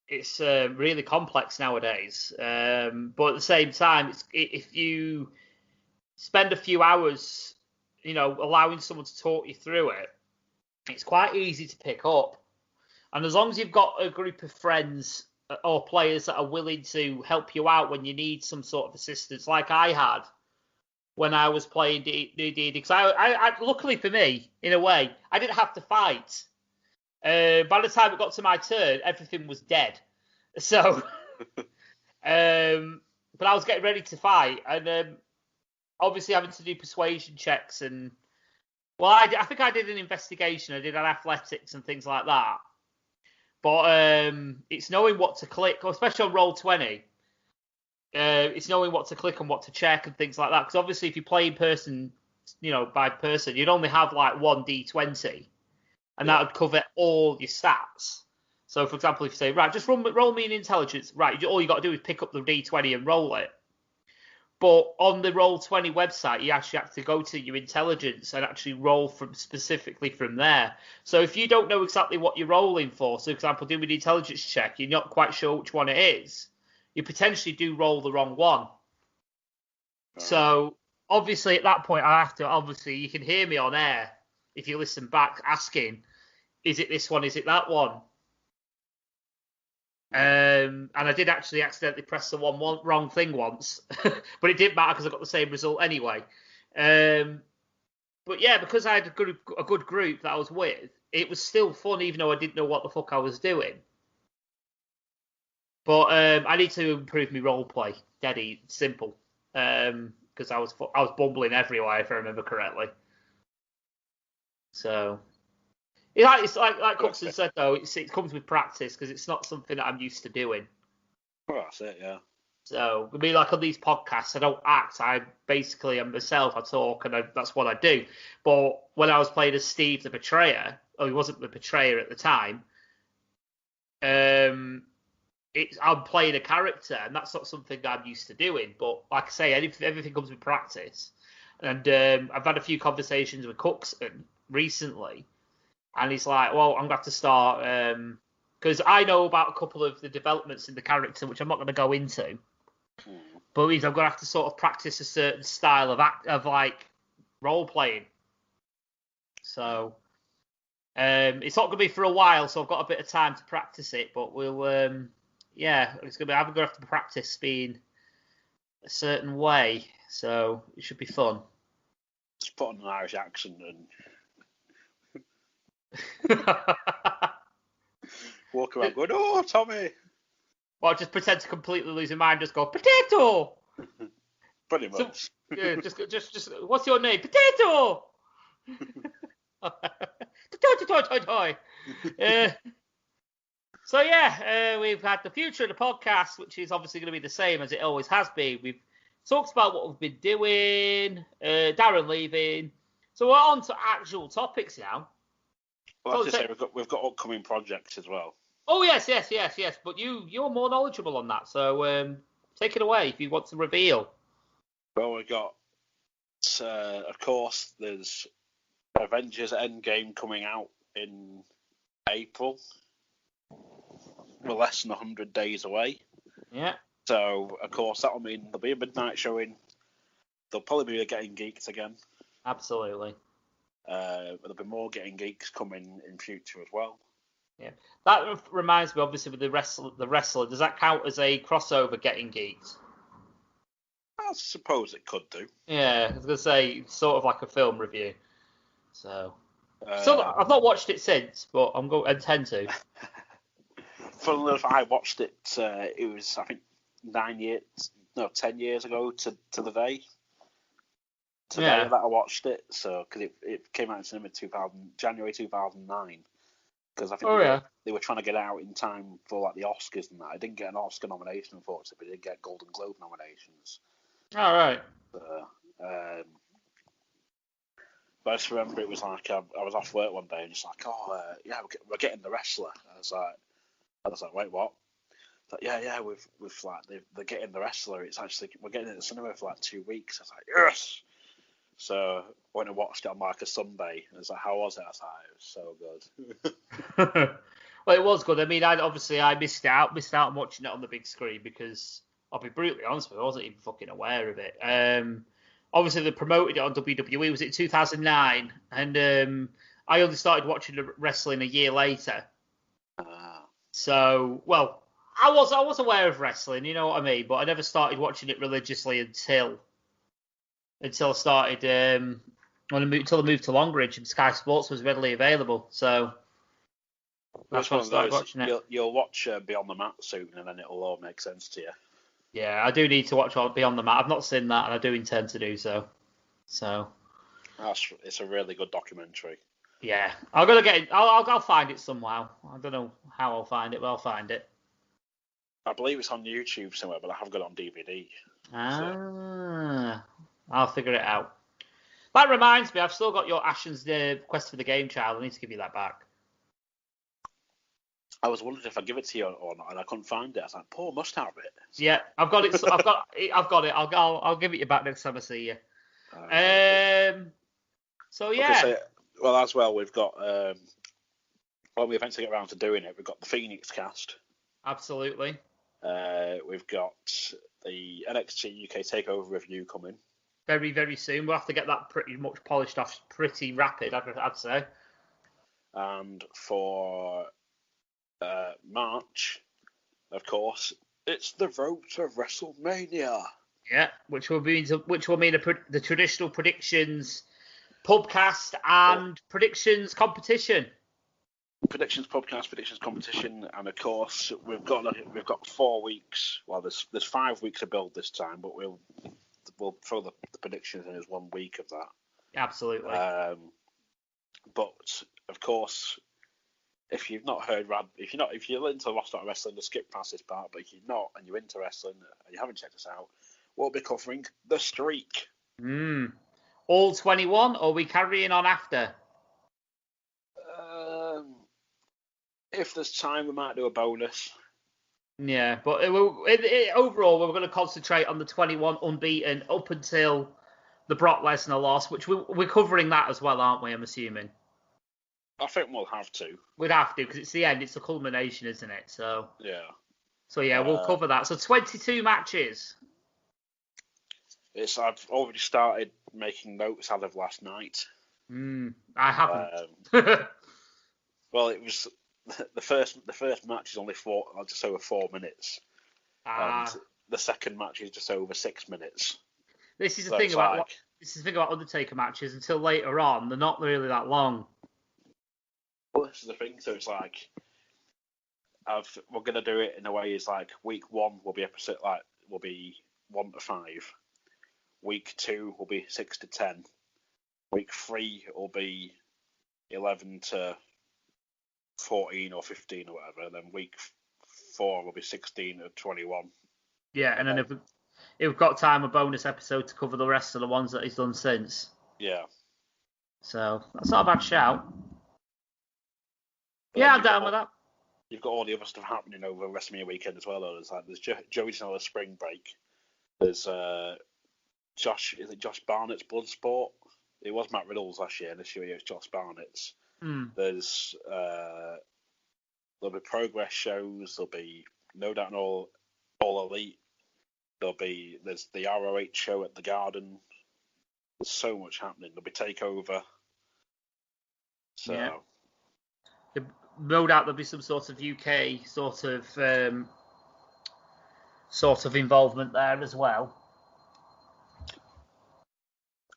It's really complex nowadays. But at the same time, if you spend a few hours, allowing someone to talk you through it, it's quite easy to pick up. And as long as you've got a group of friends or players that are willing to help you out when you need some sort of assistance, like I had when I was playing D&D, because I luckily for me, in a way, I didn't have to fight. By the time it got to my turn, everything was dead. So, but I was getting ready to fight, and obviously having to do persuasion checks and, well, I think I did an investigation. I did an athletics and things like that. But it's knowing what to click, especially on Roll20. It's knowing what to click and what to check and things like that. Because obviously, if you play in person, by person, you'd only have like one D20, and that would cover all your stats. So, for example, if you say, right, just roll me an intelligence, right, all you got to do is pick up the D20 and roll it. But on the Roll20 website, you actually have to go to your intelligence and actually roll specifically from there. So if you don't know exactly what you're rolling for, so for example, doing an intelligence check, you're not quite sure which one it is, you potentially do roll the wrong one. So obviously at that point, obviously you can hear me on air if you listen back asking, is it this one, is it that one? And I did actually accidentally press the wrong thing once, but it didn't matter because I got the same result anyway. But yeah, because I had a good group that I was with, it was still fun even though I didn't know what the fuck I was doing. But I need to improve my role play. Dead simple. Because I was bumbling everywhere if I remember correctly. So. It's like Coxy said, though, it comes with practice because it's not something that I'm used to doing. Well, that's it, yeah. So, I mean, like on these podcasts, I don't act. I basically am myself. I talk, and that's what I do. But when I was playing as Steve the Betrayer, he wasn't the Betrayer at the time, I'm playing a character, and that's not something I'm used to doing. But like I say, everything comes with practice. And I've had a few conversations with Coxy recently. And he's like, well, I'm going to have to start, because I know about a couple of the developments in the character, which I'm not going to go into. But it means I'm going to have to sort of practice a certain style of role playing. So it's not going to be for a while, so I've got a bit of time to practice it. But we'll, I'm going to have to practice being a certain way. So it should be fun. Just put on an Irish accent and walk around going, oh, Tommy. Well, just pretend to completely lose your mind. Just go, potato. Pretty much. So, yeah, just. What's your name? Potato. Toy. So yeah, we've had the future of the podcast, which is obviously going to be the same as it always has been. We've talked about what we've been doing. Darren leaving. So we're on to actual topics now. Well, I say we've got upcoming projects as well. Oh yes. But you're more knowledgeable on that, so take it away if you want to reveal. Well, we've got, of course, there's Avengers Endgame coming out in April. We're less than 100 days away. Yeah. So, of course, that'll mean there'll be a midnight showing. There'll probably be a Getting Geeks again. Absolutely. There'll be more Getting Geeks coming in future as well. Yeah, that reminds me, obviously, with the wrestler. Does that count as a crossover Getting Geeks? I suppose it could do. Yeah, I was gonna say sort of like a film review. So, I've not watched it since, but I intend to. Funnily enough, I watched it. It was, I think, 10 years ago to the day. That I watched it, so because it came out in cinema January 2009. Because I think they were trying to get it out in time for like the Oscars and that. I didn't get an Oscar nomination, unfortunately, but I did get Golden Globe nominations. All right. But I just remember it was like I was off work one day and just like, we're getting the wrestler. I was like, wait, what? Like, yeah, we've like they're getting the wrestler. It's actually we're getting it in the cinema for like 2 weeks. I was like, yes. So I went and watched it on like a Sunday. And it's like, how was it? I was like, it was so good. Well, it was good. I mean, I missed out on watching it on the big screen because I'll be brutally honest with you, I wasn't even fucking aware of it. Obviously they promoted it on WWE. Was it 2009? And I only started watching the wrestling a year later. So, well, I was aware of wrestling, you know what I mean, but I never started watching it religiously until I started until I moved to Longridge and Sky Sports was readily available. So that's when I started watching it. You'll watch Beyond the Mat soon, and then it'll all make sense to you. Yeah, I do need to watch Beyond the Mat. I've not seen that, and I do intend to do so. So it's a really good documentary. Yeah, I'm gonna get it. I'll find it somehow. I don't know how I'll find it, but I'll find it. I believe it's on YouTube somewhere, but I have got it on DVD. I'll figure it out. That reminds me, I've still got your Ashen's Quest for the Game Child. I need to give you that back. I was wondering if I'd give it to you or not, and I couldn't find it. I was like, Paul must have it. Yeah, I've got it. I've got it. I'll give it you back next time I see you. So yeah. Well, as well, we've got when we eventually get around to doing it, we've got the Phoenix cast. Absolutely. We've got the NXT UK Takeover review coming. Very, very soon. We'll have to get that pretty much polished off pretty rapid, I'd say. And for March, of course, it's the road to WrestleMania. Yeah, which will mean the traditional predictions podcast and predictions competition. Predictions podcast, predictions competition, and of course we've got 4 weeks. Well, there's 5 weeks to build this time, but we'll throw the predictions in as 1 week of that. Absolutely. But of course, if you've not heard if you're into Lost Art Wrestling, just skip past this part. But if you're not and you're into wrestling and you haven't checked us out, we'll be covering The Streak. All 21, or are we carrying on after? If there's time, we might do a bonus. Yeah, but overall, we're going to concentrate on the 21 unbeaten up until the Brock Lesnar loss, which we're covering that as well, aren't we? I'm assuming. I think we'll have to. We'd have to, because it's the end. It's the culmination, isn't it? So. Yeah. So yeah, we'll cover that. So 22 matches. I've already started making notes as of last night. I haven't. Well, it was the first match is only just over 4 minutes, and the second match is just over 6 minutes. This is the thing about Undertaker matches. Until later on, they're not really that long. Well, this is the thing. So it's like we're gonna do it in a way. Is like week 1 will be will be 1 to 5. Week 2 will be 6 to 10. Week 3 will be 11 to 14 or 15 or whatever. And then week 4 will be 16 to 21. Yeah, and then if we've got time, a bonus episode to cover the rest of the ones that he's done since. Yeah. So that's not a bad shout. Yeah, I'm down with that. You've got all the other stuff happening over WrestleMania weekend as well. Though. There's Joey's on a spring break. There's Josh Barnett's Bloodsport. It was Matt Riddle's last year. This year it's Josh Barnett's. There's there'll be progress shows. There'll be No Doubt All Elite. There's the R.A.D show at the Garden. There's so much happening. There'll be Takeover. So yeah. No doubt there'll be some sort of UK sort of involvement there as well.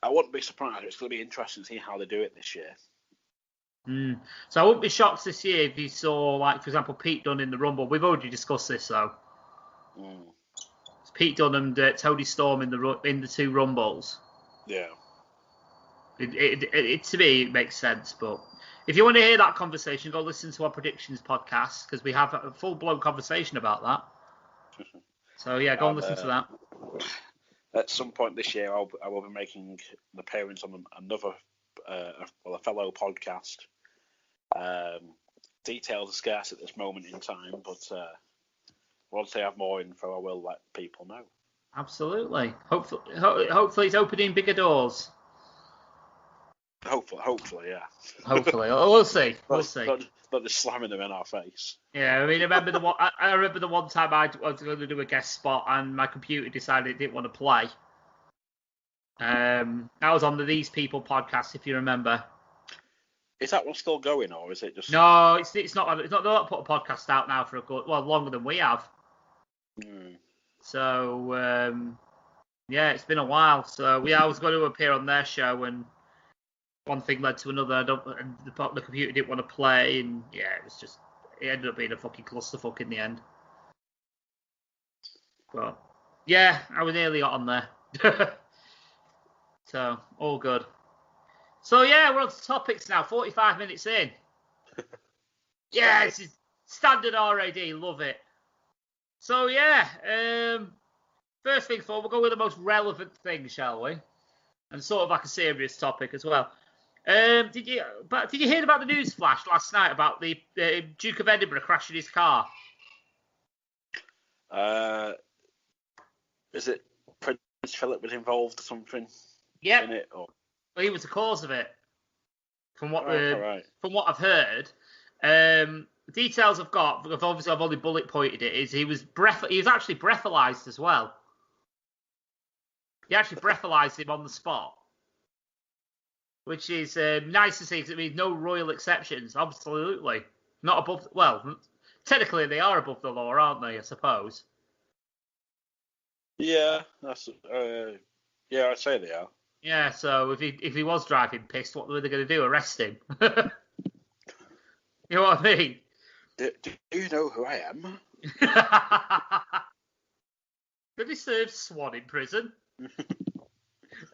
I wouldn't be surprised. It's going to be interesting to see how they do it this year. So I wouldn't be shocked this year if you saw, like, for example, Pete Dunne in the Rumble. We've already discussed this, though. It's Pete Dunne and Tony Storm in the 2 Rumbles. Yeah. It to me, it makes sense. But if you want to hear that conversation, go listen to our predictions podcast, because we have a full-blown conversation about that. So, yeah, go and listen to that. At some point this year, I will be making an appearance on another, a fellow podcast. Details are scarce at this moment in time, but once I have more info, I will let people know. Absolutely. Hopefully it's opening bigger doors. Hopefully, yeah. Hopefully, we'll see. We'll see. Not just slamming them in our face. Yeah, I mean, I remember the one time I was going to do a guest spot and my computer decided it didn't want to play. That was on the These People podcast, if you remember. Is that one still going, or is it just? No, it's not. It's not. They'll not put a podcast out now for longer than we have. So yeah, it's been a while. So I was going to appear on their show, and one thing led to another. And the computer didn't want to play, and yeah, it ended up being a fucking clusterfuck in the end. But yeah, I was nearly got on there. So all good. So yeah, we're on to topics now. 45 minutes in. Yeah, this is standard R.A.D. Love it. So yeah, first thing we'll go with the most relevant thing, shall we? And sort of like a serious topic as well. Did you hear about the news flash last night about the Duke of Edinburgh crashing his car? Is it Prince Philip was involved or something? Yep. In it, or? Well, he was the cause of it. From what I've heard, the details I've got, because obviously I've only bullet pointed it, is he was actually breathalyzed as well. He actually breathalyzed him on the spot, which is nice to see. Because it means no royal exceptions. Absolutely not above. Well, technically they are above the law, aren't they? I suppose. Yeah, that's. Yeah, I'd say they are. Yeah, so if he was driving pissed, what were they going to do? Arrest him? You know what I mean? Do you know who I am? Did he serve Swan in prison?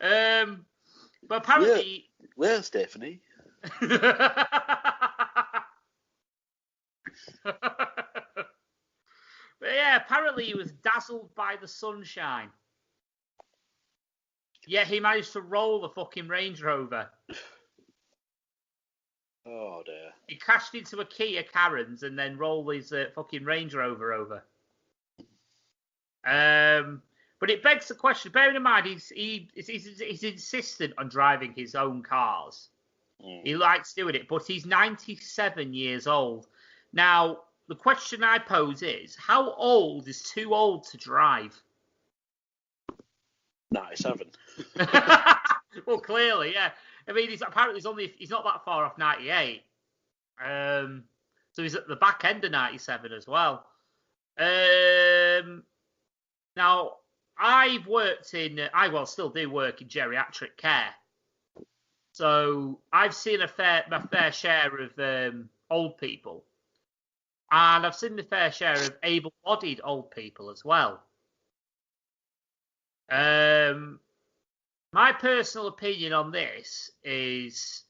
But apparently... Where's Stephanie? But yeah, apparently he was dazzled by the sunshine. Yeah, he managed to roll the fucking Range Rover. Oh dear. He crashed into a Kia Carens and then rolled his fucking Range Rover over. But it begs the question. Bearing in mind, he's insistent on driving his own cars. He likes doing it, but he's 97 years old. Now, the question I pose is, how old is too old to drive? 97. Well, clearly, yeah. I mean, he's not that far off 98. So he's at the back end of 97 as well. Now, I still do work in geriatric care. So I've seen my fair share of old people. And I've seen the fair share of able-bodied old people as well. My personal opinion on this is,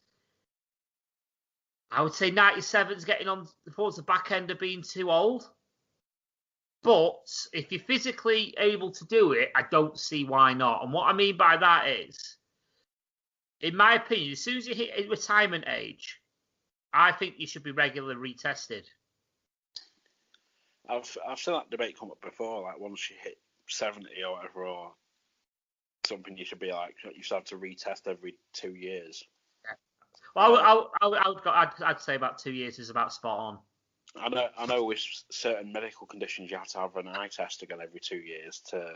I would say 97's getting on towards the back end of being too old. But if you're physically able to do it, I don't see why not. And what I mean by that is, in my opinion, as soon as you hit retirement age, I think you should be regularly retested. I've seen that debate come up before, like once you hit 70 or whatever, or something, you should be like, you should have to retest every 2 years. Yeah. Well, I'd say about 2 years is about spot on. I know with certain medical conditions you have to have an eye test again every 2 years to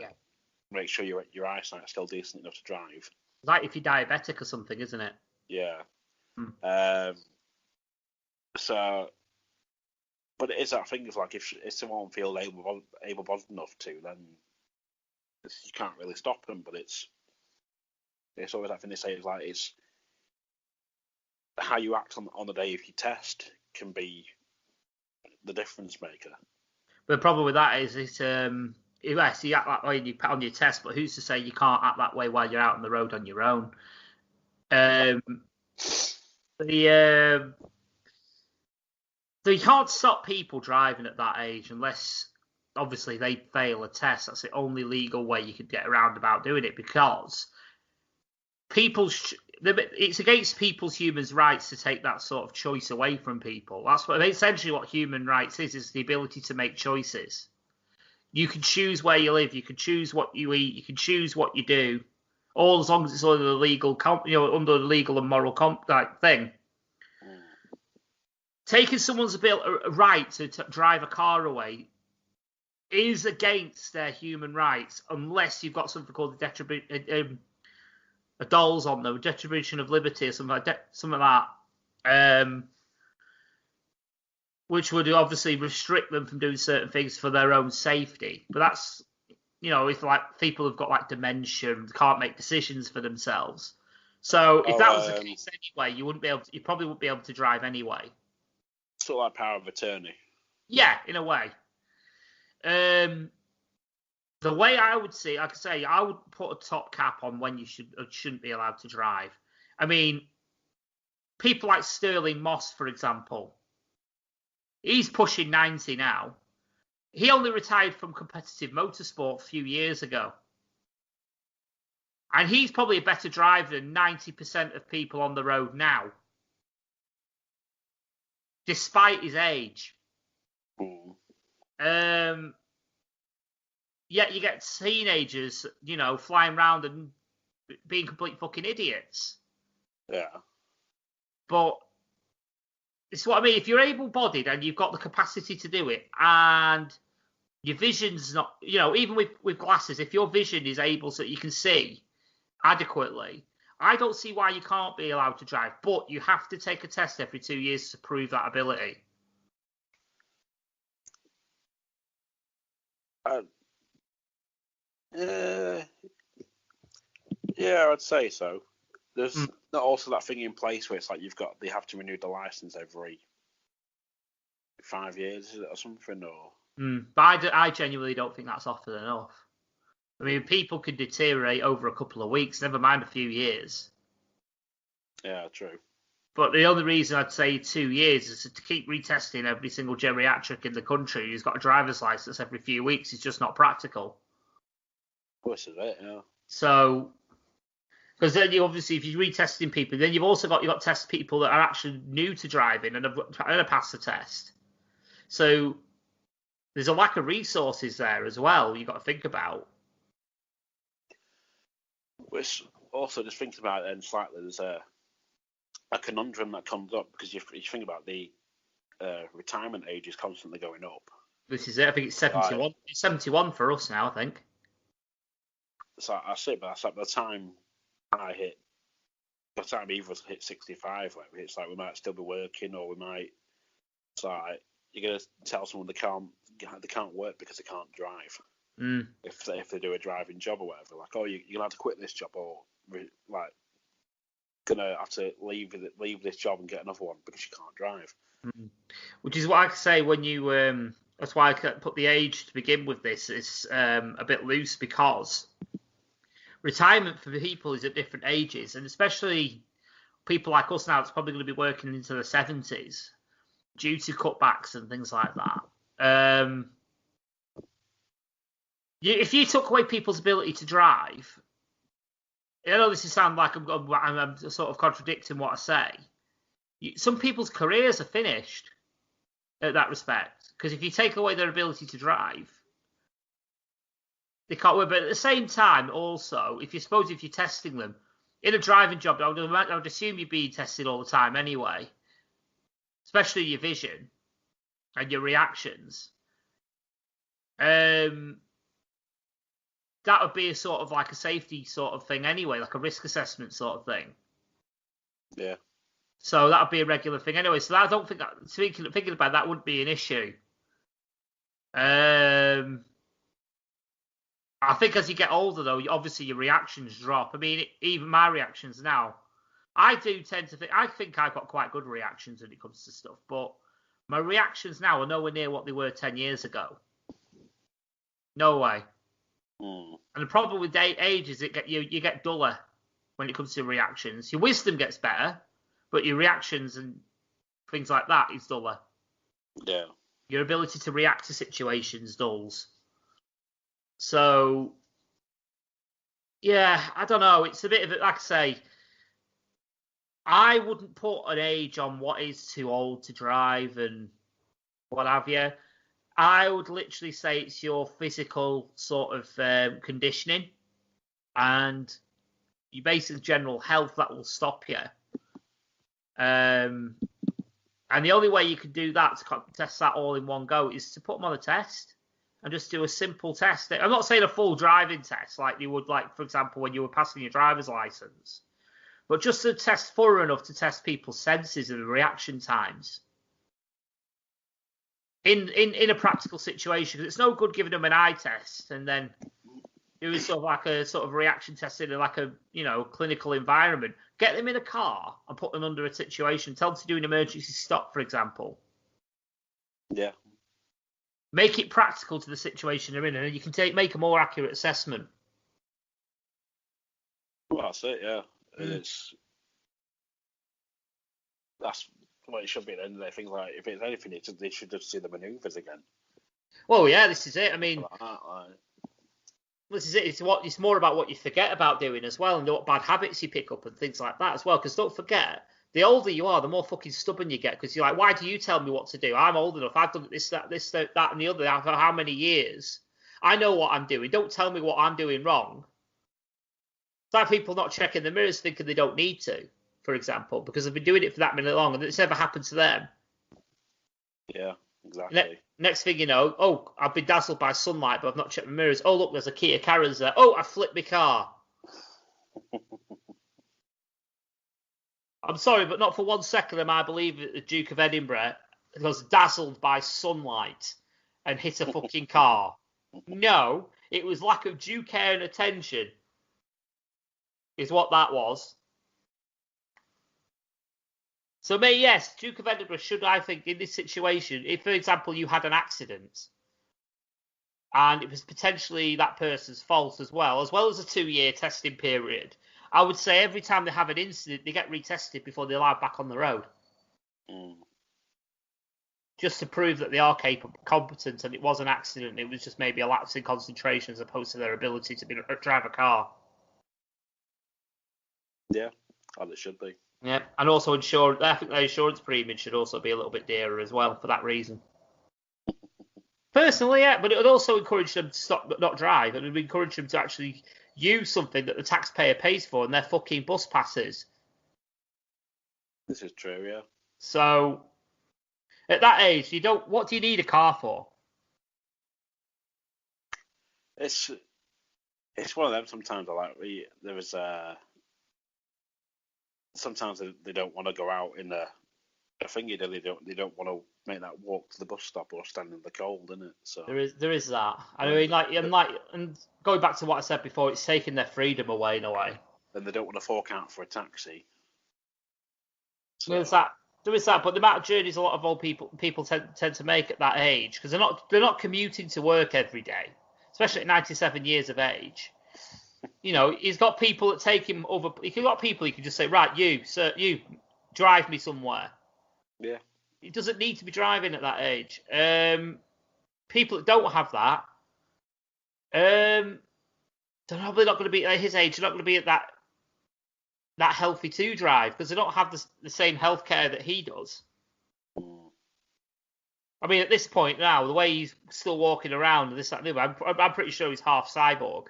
make sure your eyesight's still decent enough to drive. Like if you're diabetic or something, isn't it? Yeah. So, but it is that thing of like, if someone feels able-bodied enough to, then you can't really stop them. But it's always that thing they say is like, it's how you act on the day of your test can be the difference maker. But the problem with that is yes, you act that way on your test, but who's to say you can't act that way while you're out on the road on your own? So you can't stop people driving at that age unless, obviously, they fail a test. That's the only legal way you could get around about doing it, because it's against people's human rights to take that sort of choice away from people. That's essentially what human rights is the ability to make choices. You can choose where you live, you can choose what you eat, you can choose what you do, all as long as it's under the legal, under the legal and moral thing. Taking someone's right to drive a car away is against their human rights, unless you've got something called a dolls on them, deprivation of liberty or something like that, which would obviously restrict them from doing certain things for their own safety. But that's, if like people have got like dementia and can't make decisions for themselves. So if that was the case anyway, you probably wouldn't be able to drive anyway. Sort of like power of attorney. Yeah, in a way. The way I would see, like I say, I would put a top cap on when you should or shouldn't be allowed to drive. I mean, people like Sterling Moss, for example, he's pushing 90 now. He only retired from competitive motorsport a few years ago. And he's probably a better driver than 90% of people on the road now, despite his age. Yet you get teenagers, flying around and being complete fucking idiots. Yeah. But it's what I mean. If you're able-bodied and you've got the capacity to do it, and your vision's not, even with glasses, if your vision is able so that you can see adequately, I don't see why you can't be allowed to drive. But you have to take a test every 2 years to prove that ability. Yeah, I'd say so. There's not also that thing in place where it's like they have to renew the license every 5 years, is it, or something? Or But I genuinely don't think that's often enough. I mean, people could deteriorate over a couple of weeks, never mind a few years. Yeah, true. But the only reason I'd say 2 years is to keep retesting every single geriatric in the country who's got a driver's license every few weeks is just not practical. Of course, is it? Yeah. So, because then you obviously, if you're retesting people, then you've got to test people that are actually new to driving and have passed the test. So there's a lack of resources there as well. You've got to think about. Which also, just thinking about it then slightly, there's a conundrum that comes up because if you think about the retirement age is constantly going up. This is it. I think it's 71. Right. It's 71 for us now, I think. So I say, but that's like by the time either of us hit 65, it's like we might still be working, or we might. It's like you're gonna tell someone they can't work because they can't drive. If they do a driving job or whatever, like, oh, you're gonna have to quit this job, or like gonna have to leave this job and get another one because you can't drive. Which is what I say when you. That's why I put the age to begin with. This is a bit loose because retirement for people is at different ages, and especially people like us now, it's probably going to be working into the 70s due to cutbacks and things like that. If you took away people's ability to drive, I know this is sound like I'm sort of contradicting what I say. Some people's careers are finished at that respect, because if you take away their ability to drive, they can't work. But at the same time, also, if you're testing them in a driving job, I would assume you're being tested all the time anyway, especially your vision and your reactions. That would be a sort of like a safety sort of thing anyway, like a risk assessment sort of thing. Yeah. So that would be a regular thing anyway. So I don't think that, thinking about that wouldn't be an issue. I think as you get older, though, obviously your reactions drop. I mean, even my reactions now, I do tend to think I've got quite good reactions when it comes to stuff, but my reactions now are nowhere near what they were 10 years ago. No way. And the problem with age is you get duller when it comes to reactions. Your wisdom gets better, but your reactions and things like that is duller. Yeah. Your ability to react to situations dulls. So, yeah, I don't know. It's a bit of it, like I say, I wouldn't put an age on what is too old to drive and what have you. I would literally say it's your physical sort of conditioning. And your basic general health, that will stop you. And the only way you can do that, to test that all in one go, is to put them on a test and just do a simple test. I'm not saying a full driving test like you would, like, for example, when you were passing your driver's license, but just a test thorough enough to test people's senses and reaction times in a practical situation. Because it's no good giving them an eye test and then doing sort of like a sort of reaction test in like a, you know, clinical environment. Get them in a car and put them under a situation. Tell them to do an emergency stop, for example. Yeah. Make it practical to the situation they're in, and you can make a more accurate assessment. Well, that's it, yeah. That's what it should be at the end of the day. Things like, if it's anything, they should just see the manoeuvres again. Well, yeah, this is it. I mean, this is it. It's more about what you forget about doing as well, and what bad habits you pick up and things like that as well. Because don't forget, the older you are, the more fucking stubborn you get. Because you're like, why do you tell me what to do? I'm old enough. I've done this, that, and the other for how many years? I know what I'm doing. Don't tell me what I'm doing wrong. It's like people not checking the mirrors, thinking they don't need to, for example, because they've been doing it for that minute long, and it's never happened to them. Yeah, exactly. Next thing you know, oh, I've been dazzled by sunlight, but I've not checked my mirrors. Oh, look, there's a Kia Carens there. Oh, I flipped my car. I'm sorry, but not for 1 second am I believe that the Duke of Edinburgh was dazzled by sunlight and hit a fucking car. No, it was lack of due care and attention is what that was. So, mate, yes, Duke of Edinburgh should, I think, in this situation, if, for example, you had an accident and it was potentially that person's fault as well as a 2-year testing period, I would say every time they have an incident, they get retested before they're allowed back on the road. Just to prove that they are competent and it was an accident. It was just maybe a lapse in concentration as opposed to their ability to drive a car. Yeah, as it should be. Yeah, and also insurance. I think their insurance premium should also be a little bit dearer as well for that reason. Personally, yeah, but it would also encourage them to not drive, and it would encourage them to actually use something that the taxpayer pays for, and their fucking bus passes. This is true, yeah. So, at that age, what do you need a car for? It's one of them. Sometimes there is sometimes they don't want to go out in a thingy. They don't want to make that walk to the bus stop or stand in the cold, isn't it? So there is that. I mean, and going back to what I said before, it's taking their freedom away in a way. Then they don't want to fork out for a taxi. So. There is that, but the amount of journeys a lot of old people tend to make at that age, because they're not commuting to work every day, especially at 97 years of age. You know, he's got people that take him over. He's got people he can just say, right, you drive me somewhere. Yeah. He doesn't need to be driving at that age. People that don't have that, they're probably not going to be at his age. They're not going to be at that healthy to drive because they don't have the same health care that he does. I mean, at this point now, the way he's still walking around and this, that, and the other, I'm pretty sure he's half cyborg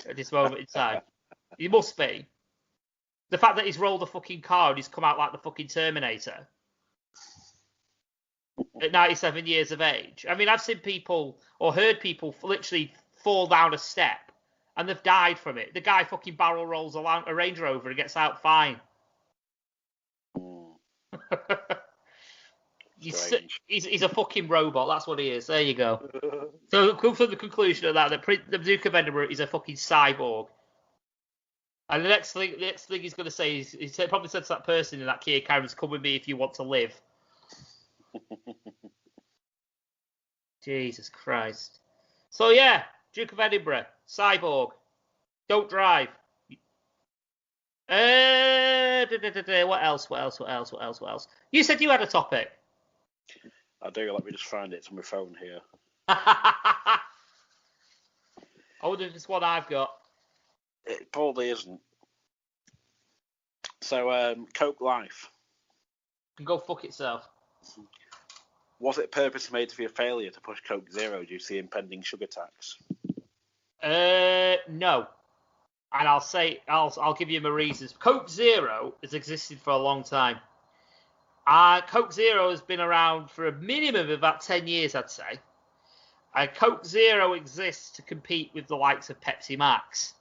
at this moment in time. He must be. The fact that he's rolled a fucking car and he's come out like the fucking Terminator at 97 years of age. I mean, I've seen people or heard people literally fall down a step and they've died from it. The guy fucking barrel rolls a Range Rover and gets out fine. He's a fucking robot. That's what he is. There you go. So come to the conclusion of that the Duke of Edinburgh is a fucking cyborg. And the next thing he's going to say is he probably said to that person in that Kia Carens, "Come with me if you want to live." Jesus Christ. So yeah, Duke of Edinburgh, cyborg, don't drive. What else? You said you had a topic. I do. Let me just find it. It's on my phone here. I wonder if it's one I've got. It probably isn't. So, Coke Life. Can go fuck itself. Was it purposely made to be a failure to push Coke Zero due to the impending sugar tax? No. and I'll give you my reasons. Coke Zero has existed for a long time. Coke Zero has been around for a minimum of about 10 years, I'd say. Coke Zero exists to compete with the likes of Pepsi Max.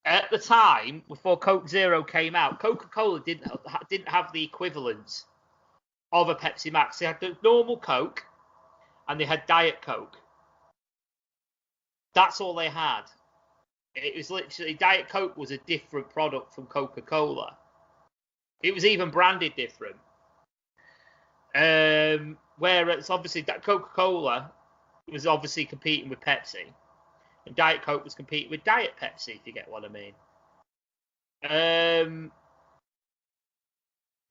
At the time, before Coke Zero came out, Coca-Cola didn't have the equivalent of a Pepsi Max. They had the normal Coke, and they had Diet Coke. That's all they had. It was literally, Diet Coke was a different product from Coca-Cola. It was even branded different. Whereas obviously that Coca-Cola was obviously competing with Pepsi, and Diet Coke was competing with Diet Pepsi, if you get what I mean.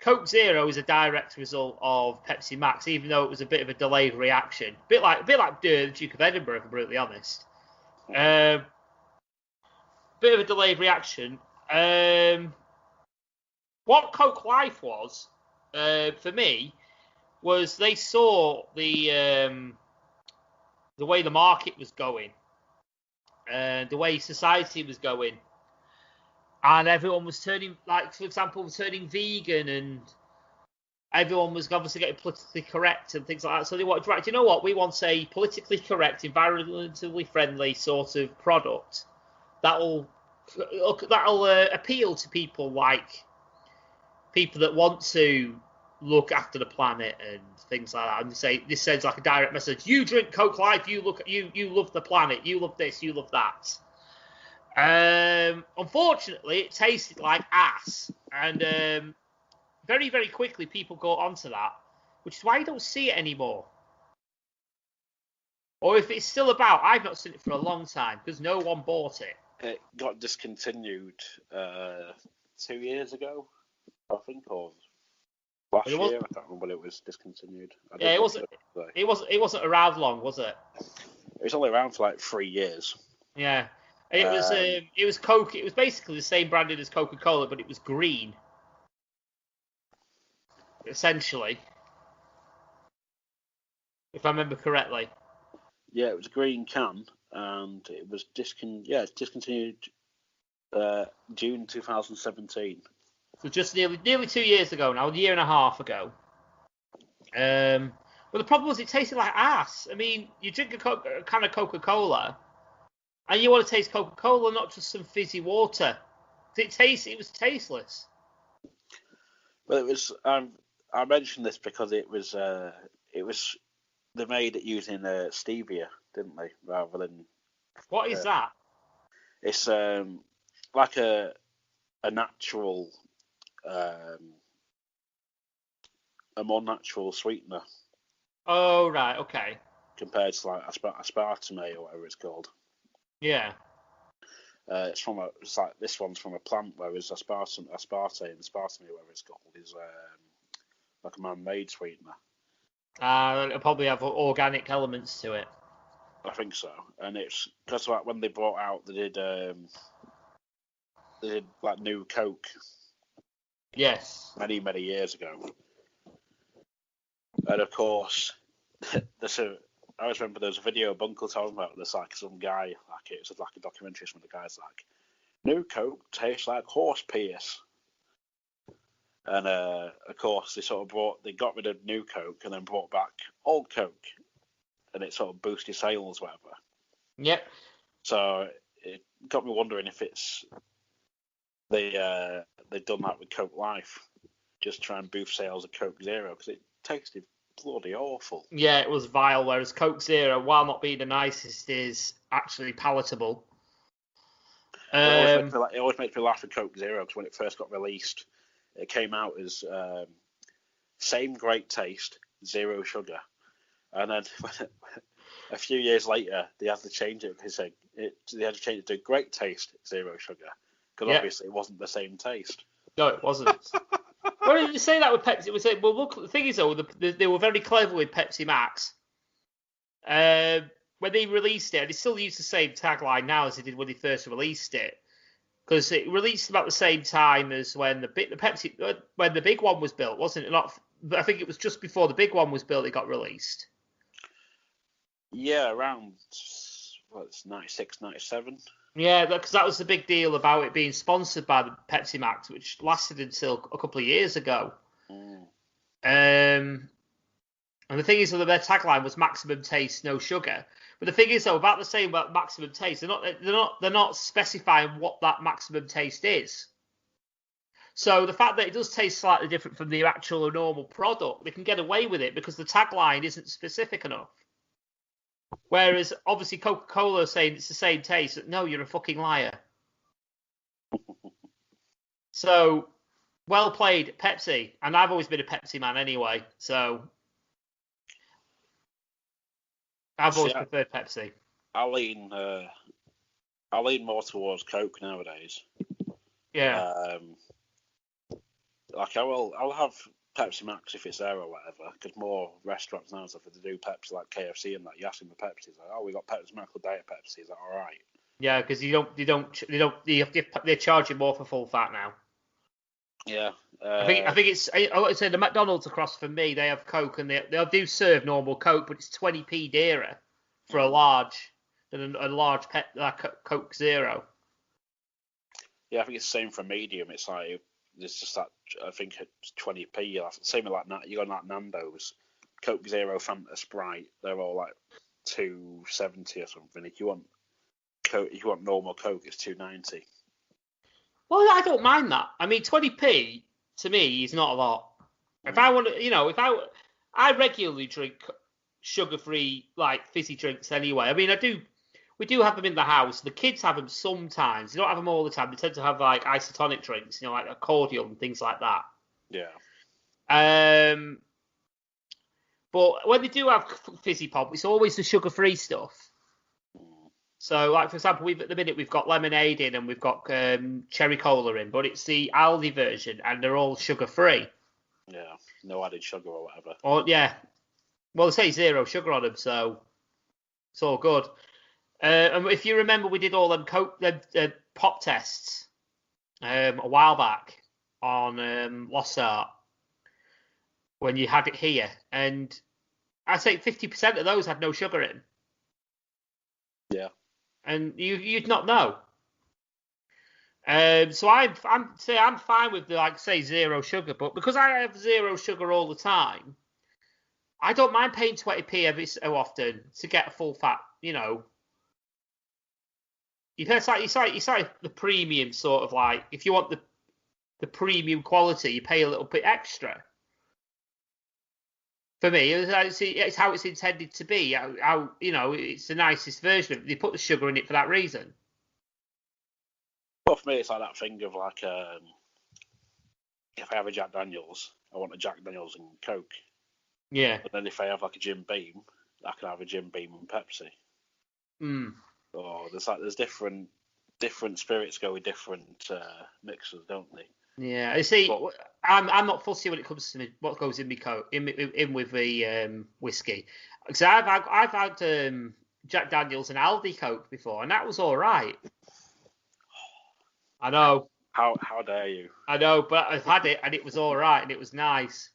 Coke Zero is a direct result of Pepsi Max, even though it was a bit of a delayed reaction. A bit like the Duke of Edinburgh, if I'm brutally honest. Bit of a delayed reaction. What Coke Life was, for me, was they saw the way the market was going, the way society was going, and everyone was turning, like, for example, turning vegan, and everyone was obviously getting politically correct and things like that. So they wanted, right, do you know what? We want a politically correct, environmentally friendly sort of product that'll appeal to people like people that want to look after the planet and things like that. And say this sends like a direct message: you drink Coke Life, you love the planet, you love this, you love that. Unfortunately, it tasted like ass, and very, very quickly people got onto that, which is why you don't see it anymore. Or if it's still about, I've not seen it for a long time because no one bought it. It got discontinued 2 years ago, I think, or last year. I can't remember when it was discontinued. Yeah, it wasn't around long, was it? It was only around for like 3 years. Yeah. It was Coke. It was basically the same branded as Coca-Cola, but it was green, essentially, if I remember correctly. Yeah, it was a green can, and it was discontinued June 2017. So just nearly 2 years ago now, a year and a half ago. But the problem was it tasted like ass. I mean, you drink a can of Coca-Cola, and you want to taste Coca-Cola, not just some fizzy water. It was tasteless. Well, it was. I mentioned this because it was. They made it using stevia, didn't they? Rather than. What is that? It's like a natural, a more natural sweetener. Oh right, okay. Compared to like aspartame or whatever it's called. Yeah. It's like this one's from a plant, whereas aspartame, whatever it's called, is like a man-made sweetener. It'll probably have organic elements to it. I think so, and it's because like when they brought out, they did like new Coke. Yes. Many years ago, and of course, I always remember there was a video of Uncle talking about this, like some guy, like it was like a documentary, when the guy's like, new Coke tastes like horse piss. And of course they got rid of new Coke and then brought back old Coke, and it sort of boosted sales, whatever. Yep. So it got me wondering if it's they've done that with Coke Life, just try and boost sales of Coke Zero, because it tasted bloody awful. Yeah, it was vile, whereas Coke Zero, while not being the nicest, is actually palatable. It always makes me laugh with Coke Zero, because when it first got released, it came out as same great taste, zero sugar. And then a few years later, they had to change it. They had to change it to great taste, zero sugar. Because obviously it wasn't the same taste. No, it wasn't. Why did you say that with Pepsi? It was well, look, the thing is though, they were very clever with Pepsi Max. When they released it, they still use the same tagline now as they did when they first released it, because it released about the same time as when the big one was built, wasn't it? I think it was just before the big one was built. It got released. Yeah, around Well, it's 96, 97. Yeah, because that was the big deal about it being sponsored by the Pepsi Max, which lasted until a couple of years ago. And the thing is, that their tagline was "Maximum taste, no sugar." But the thing is, though, about the same about maximum taste, they're not specifying what that maximum taste is. So the fact that it does taste slightly different from the actual normal product, they can get away with it because the tagline isn't specific enough. Whereas, obviously, Coca-Cola saying it's the same taste. No, you're a fucking liar. So, well played, Pepsi. And I've always been a Pepsi man anyway, so I've always preferred Pepsi. I lean more towards Coke nowadays. Yeah. Like I'll have Pepsi Max if it's there or whatever, because more restaurants now stuff if they do Pepsi like KFC and that, you ask them for Pepsi, it's like, oh, we got Pepsi Max or Diet Pepsi, is that all right? Yeah, because they're charging more for full fat now. Yeah. I think it's. I would say the McDonald's across from me, they have Coke and they do serve normal Coke, but it's 20p dearer for a large than a large Coke Zero. Yeah, I think it's the same for medium. It's like it's just that I think it's 20p. Same with like you got like Nando's, Coke Zero, Fanta, Sprite. They're all like 270 or something. If you want normal Coke, it's 290. Well, I don't mind that. I mean, 20p to me is not a lot. If I want to, I regularly drink sugar-free like fizzy drinks anyway. I mean, we do have them in the house. The kids have them sometimes. They don't have them all the time. They tend to have like isotonic drinks, like a cordial and things like that. Yeah. But when they do have fizzy pop, it's always the sugar-free stuff. So, like for example, at the minute we've got lemonade in and we've got cherry cola in, but it's the Aldi version and they're all sugar-free. Yeah, no added sugar or whatever. Oh yeah, well they say 0 sugar on them, so it's all good. And if you remember, we did all them pop tests a while back on Lost Art when you had it here, and I'd say 50% of those had no sugar in. Yeah. And you'd not know. So I'm fine with the, 0 sugar, but because I have 0 sugar all the time, I don't mind paying 20p every so often to get a full fat, It's like the premium sort of like, if you want the premium quality, you pay a little bit extra. For me, it's how it's intended to be. How it's the nicest version of it. They put the sugar in it for that reason. Well, for me, it's like that thing of like, if I have a Jack Daniels, I want a Jack Daniels and Coke. Yeah. But then if I have like a Jim Beam, I can have a Jim Beam and Pepsi. Or there's different spirits go with different mixers, don't they? Yeah, you see, but I'm not fussy when it comes to what goes in my Coke, in with the whiskey. Because I've had Jack Daniels and Aldi Coke before, and that was all right. I know. How dare you? I know, but I've had it, and it was all right, and it was nice.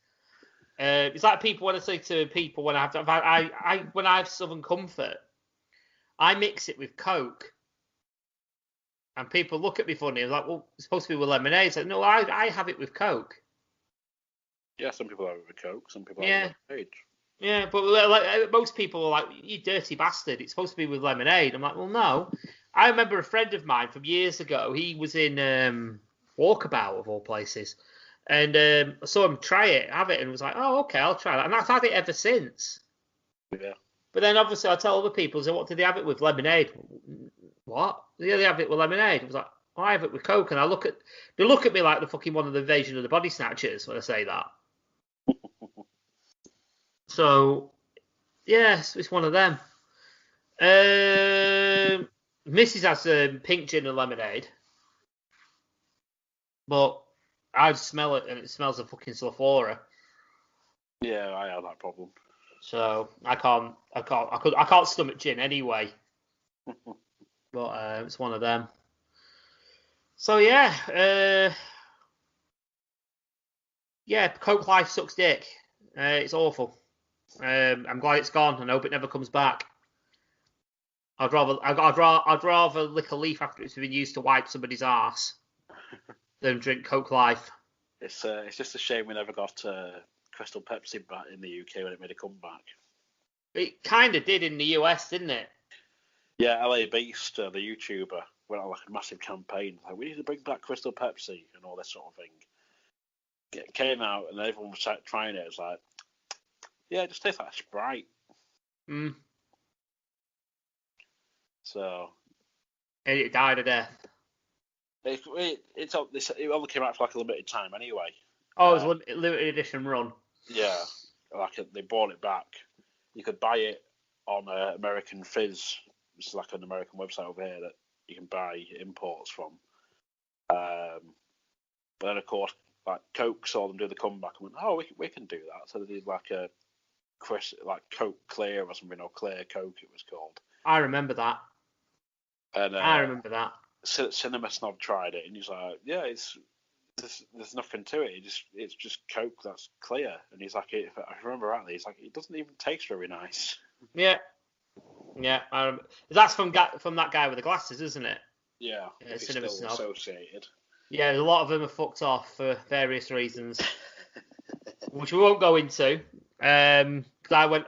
It's like when I say to people when I have Southern Comfort, I mix it with Coke. And people look at me funny, like, well, it's supposed to be with lemonade. It's like, no, I have it with Coke. Yeah, some people have it with Coke, some people have it with lemonade. Yeah, but most people are like, you dirty bastard, it's supposed to be with lemonade. I'm like, well, no. I remember a friend of mine from years ago, he was in Walkabout, of all places. And I saw him have it, and was like, oh, okay, I'll try that. And I've had it ever since. Yeah. But then obviously I tell other people, so what did they have it with? Lemonade. What? Yeah, they have it with lemonade. I was like, oh, I have it with Coke. And they look at me like the fucking one of the Invasion of the Body Snatchers when I say that. So, yes, it's one of them. Mrs. has pink gin and lemonade. But I smell it and it smells of fucking sulphura. Yeah, I have that problem. So I can't stomach gin anyway. But it's one of them. So yeah, Coke Life sucks dick. It's awful. I'm glad it's gone. I hope it never comes back. I'd rather lick a leaf after it's been used to wipe somebody's arse than drink Coke Life. It's just a shame we never got Crystal Pepsi back in the UK when it made a comeback. It kind of did in the US, didn't it? Yeah, LA Beast, the YouTuber, went on like a massive campaign. Like, we need to bring back Crystal Pepsi and all this sort of thing. It came out and everyone was trying it. It was like, yeah, it just tastes like Sprite. Mm. So. And it died of death. It only came out for like a limited time anyway. Oh, it was a limited edition run. Yeah, like they bought it back. You could buy it on American Fizz, which is like an American website over here that you can buy imports from. But then of course, like Coke saw them do the comeback and went, "Oh, we can do that." So they did like a Coke Clear or something, or Clear Coke it was called. I remember that. And I remember that. Cinema Snob tried it and he's like, "Yeah, there's nothing to it. It's just Coke that's clear." And he's like, if I remember rightly, he's like, it doesn't even taste very nice. Yeah. That's from that guy with the glasses, isn't it? Yeah. Cinema still Snob. Associated. Yeah, a lot of them are fucked off for various reasons, which we won't go into. Because I went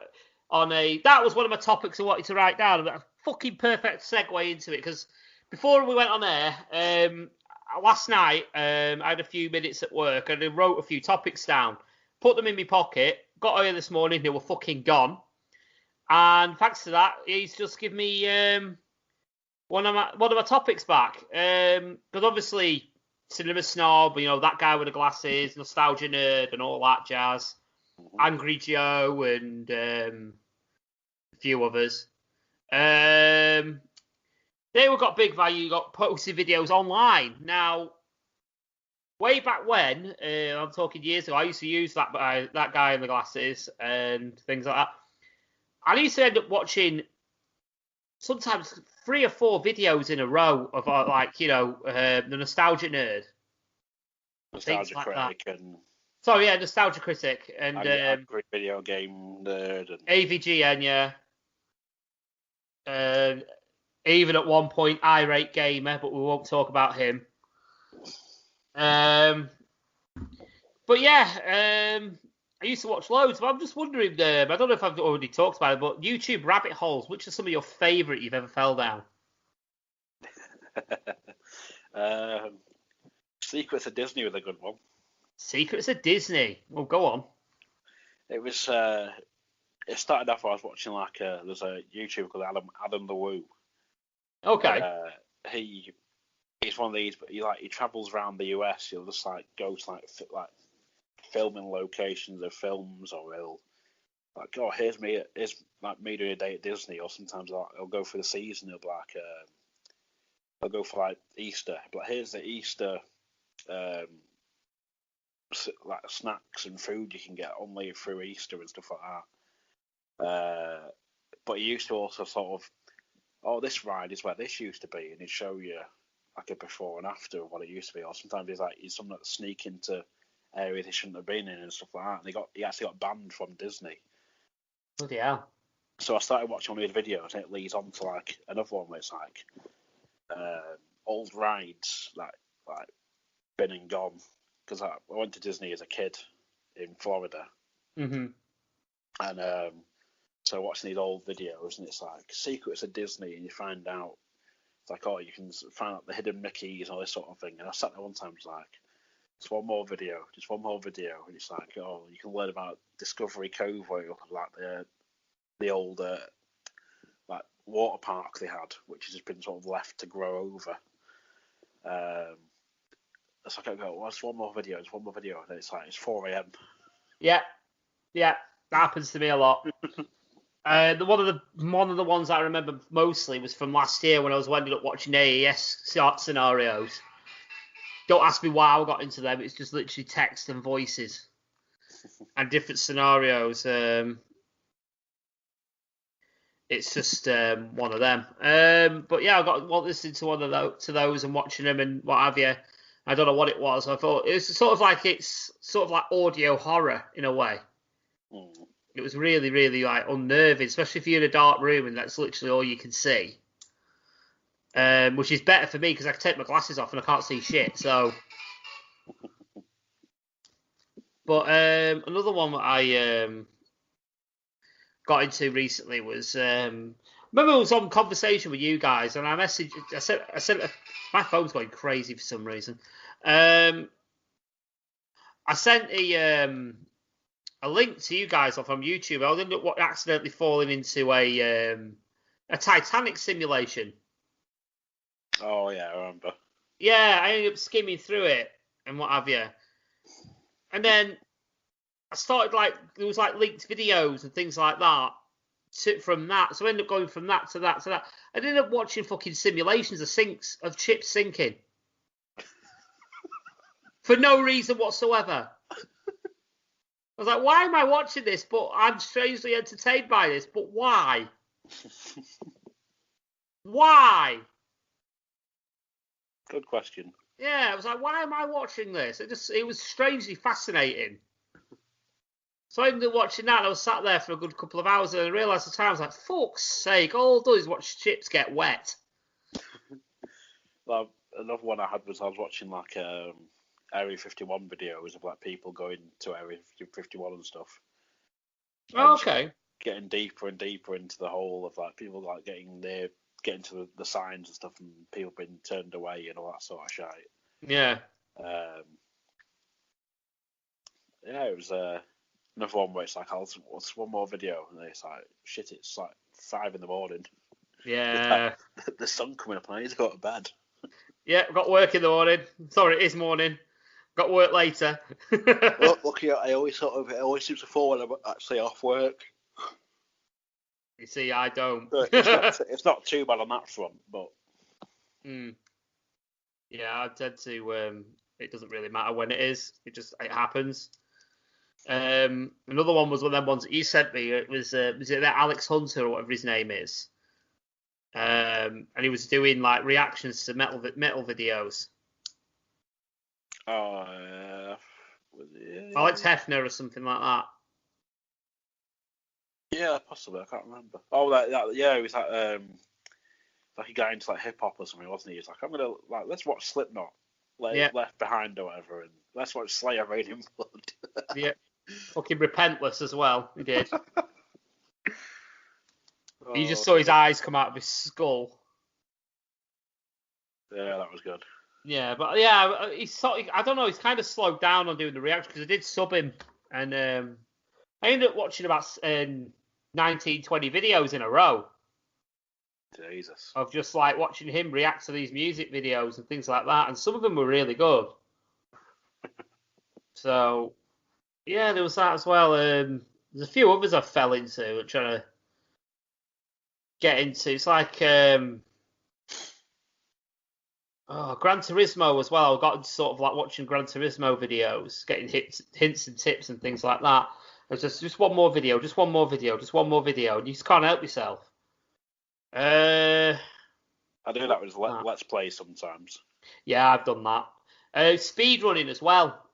on that was one of my topics I wanted to write down. A fucking perfect segue into it, because before we went on air, last night, I had a few minutes at work and I wrote a few topics down, put them in my pocket, got here this morning, they were fucking gone. And thanks to that, he's just given me one of my topics back. Because obviously, Cinema Snob, that guy with the glasses, Nostalgia Nerd and all that jazz, Angry Joe and a few others. They all got big value, got posted videos online. Now, way back when, I'm talking years ago, I used to use that guy in the glasses and things like that. I used to end up watching sometimes 3 or 4 videos in a row of the Nostalgia Nerd. Nostalgia like Critic that. and... Sorry, yeah, Nostalgia Critic and Angry Video Game Nerd and... AVGN, yeah. Even at one point, R.A.D Gamer, but we won't talk about him. But yeah, I used to watch loads, but I'm just wondering, I don't know if I've already talked about it, but YouTube rabbit holes, which are some of your favourite you've ever fell down? Secrets of Disney was a good one. Secrets of Disney? Well, go on. It was... it started off, I was watching there's a YouTuber called Adam the Woo. Okay. He's one of these, but he travels around the US. He'll just go to filming locations of films, or he'll here's me doing a day at Disney, or sometimes he'll go for the season. He'll be he'll go for Easter, but here's the Easter snacks and food you can get only through Easter and stuff like that. But he used to also sort of, this ride is where this used to be, and he'd show you a before and after of what it used to be. Or sometimes he's something that sneak into areas he shouldn't have been in and stuff like that. And he actually got banned from Disney. Bloody hell. So I started watching one of his videos, and it leads on to another one where it's old rides been and gone. Because I went to Disney as a kid in Florida. Mm-hmm. And so watching these old videos, and it's Secrets of Disney, and you find out you can find out the hidden Mickeys and all this sort of thing. And I sat there one time, just one more video, and it's you can learn about Discovery Cove, where you look at the old water park they had, which has just been sort of left to grow over. So I go, just one more video, and it's 4 a.m. Yeah, that happens to me a lot. One of the ones I remember mostly was from last year when I was ended up watching AES scenarios. Don't ask me why I got into them. It's just literally text and voices and different scenarios. It's just one of them. But yeah, I got listening to those and watching them and what have you. I don't know what it was. I thought it's sort of like audio horror in a way. It was really, really like unnerving, especially if you're in a dark room and that's literally all you can see. Which is better for me because I can take my glasses off and I can't see shit. So, but another one that I got into recently was remember I was on conversation with you guys and I said my phone's going crazy for some reason. I sent a link to you guys from YouTube. I ended up accidentally falling into a Titanic simulation. Oh yeah, I remember. Yeah, I ended up skimming through it and what have you. And then I started there was linked videos and things like that from that. So I ended up going from that to that to that. I ended up watching fucking simulations of ships sinking. For no reason whatsoever. I was like, why am I watching this? But I'm strangely entertained by this. But why? Why? Good question. Yeah, I was like, why am I watching this? It was strangely fascinating. So I ended up watching that, and I was sat there for a good couple of hours, and I realised at the time, I was like, fuck's sake, all I do is watch ships get wet. Well, another one I had was I was watching Area 51 videos of people going to Area 51 and stuff. Oh, okay. Getting deeper and deeper into the whole of people getting to the signs and stuff, and people being turned away and all that sort of shit. Yeah. Yeah, it was another one where it's what's one more video? And it's like, shit, it's 5 a.m. Yeah. The sun coming up and I need to go to bed. Yeah, I've got work in the morning. Sorry, it is morning. Got work later. Look, I always it always seems to fall when I'm actually off work. You see, I don't. It's not too bad on that front, but. Yeah, I tend to. It doesn't really matter when it is. It happens. Another one was one of them ones that you sent me. It was it that Alex Hunter or whatever his name is? And he was doing reactions to metal videos. Alex Hefner or something like that. Yeah, possibly. I can't remember. Oh, yeah, it was a guy into hip hop or something, wasn't he? He's like, I'm gonna let's watch Slipknot, Left Behind or whatever, and let's watch Slayer Raining Blood. Yeah, fucking Repentless as well. He did. You just saw his eyes come out of his skull. Yeah, that was good. Yeah, but yeah, I don't know. He's kind of slowed down on doing the reaction because I did sub him, and I ended up watching about 19, 20 videos in a row. Jesus. Of just watching him react to these music videos and things like that, and some of them were really good. So, yeah, there was that as well. There's a few others I fell into trying to get into. It's Gran Turismo as well. I got into sort of watching Gran Turismo videos, getting hints and tips and things like that. It's just one more video, just one more video, just one more video, and you just can't help yourself. I do that with Let's Play sometimes. Yeah, I've done that. Speed running as well.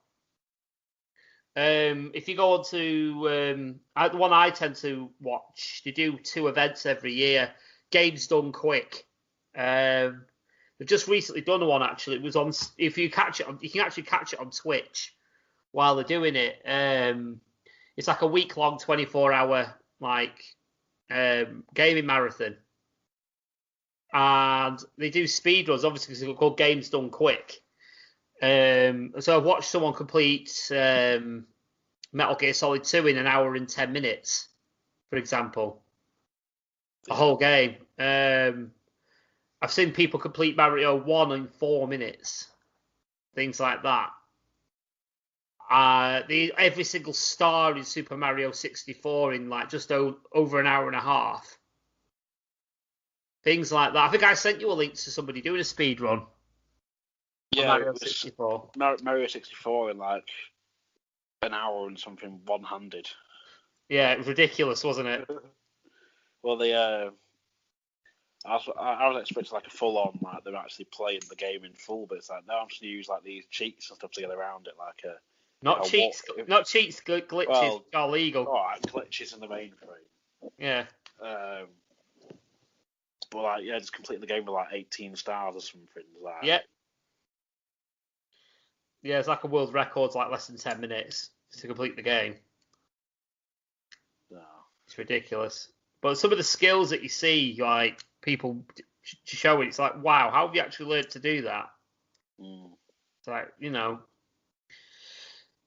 If you go on to the one I tend to watch, they do 2 events every year. Games Done Quick. They've just recently done one actually. It was on. If you catch it, you can actually catch it on Twitch while they're doing it. It's a week-long, 24-hour gaming marathon. And they do speed runs, obviously, because they're called Games Done Quick. So I've watched someone complete Metal Gear Solid 2 in 1 hour and 10 minutes, for example. A whole game. I've seen people complete Mario 1 in 4 minutes. Things like that. Every single star in Super Mario 64 in just over 1 hour and a half. Things like that. I think I sent you a link to somebody doing a speed run. Yeah, Mario 64. Mario 64 in 1 hour and something one-handed. Yeah, it was ridiculous, wasn't it? Well, I was expecting a full-on them actually playing the game in full, but it's no, I'm just gonna use these cheats and stuff to get around it, Not cheats, glitches, well, are legal. Alright, glitches in the main frame. Yeah. But like, yeah, just complete the game with like 18 stars or something. Like, Yeah. Yeah, it's like a world record's like less than 10 minutes to complete the game. No. It's ridiculous. But some of the skills that you see, like people showing, it's like, wow, how have you actually learned to do that? It's like, you know.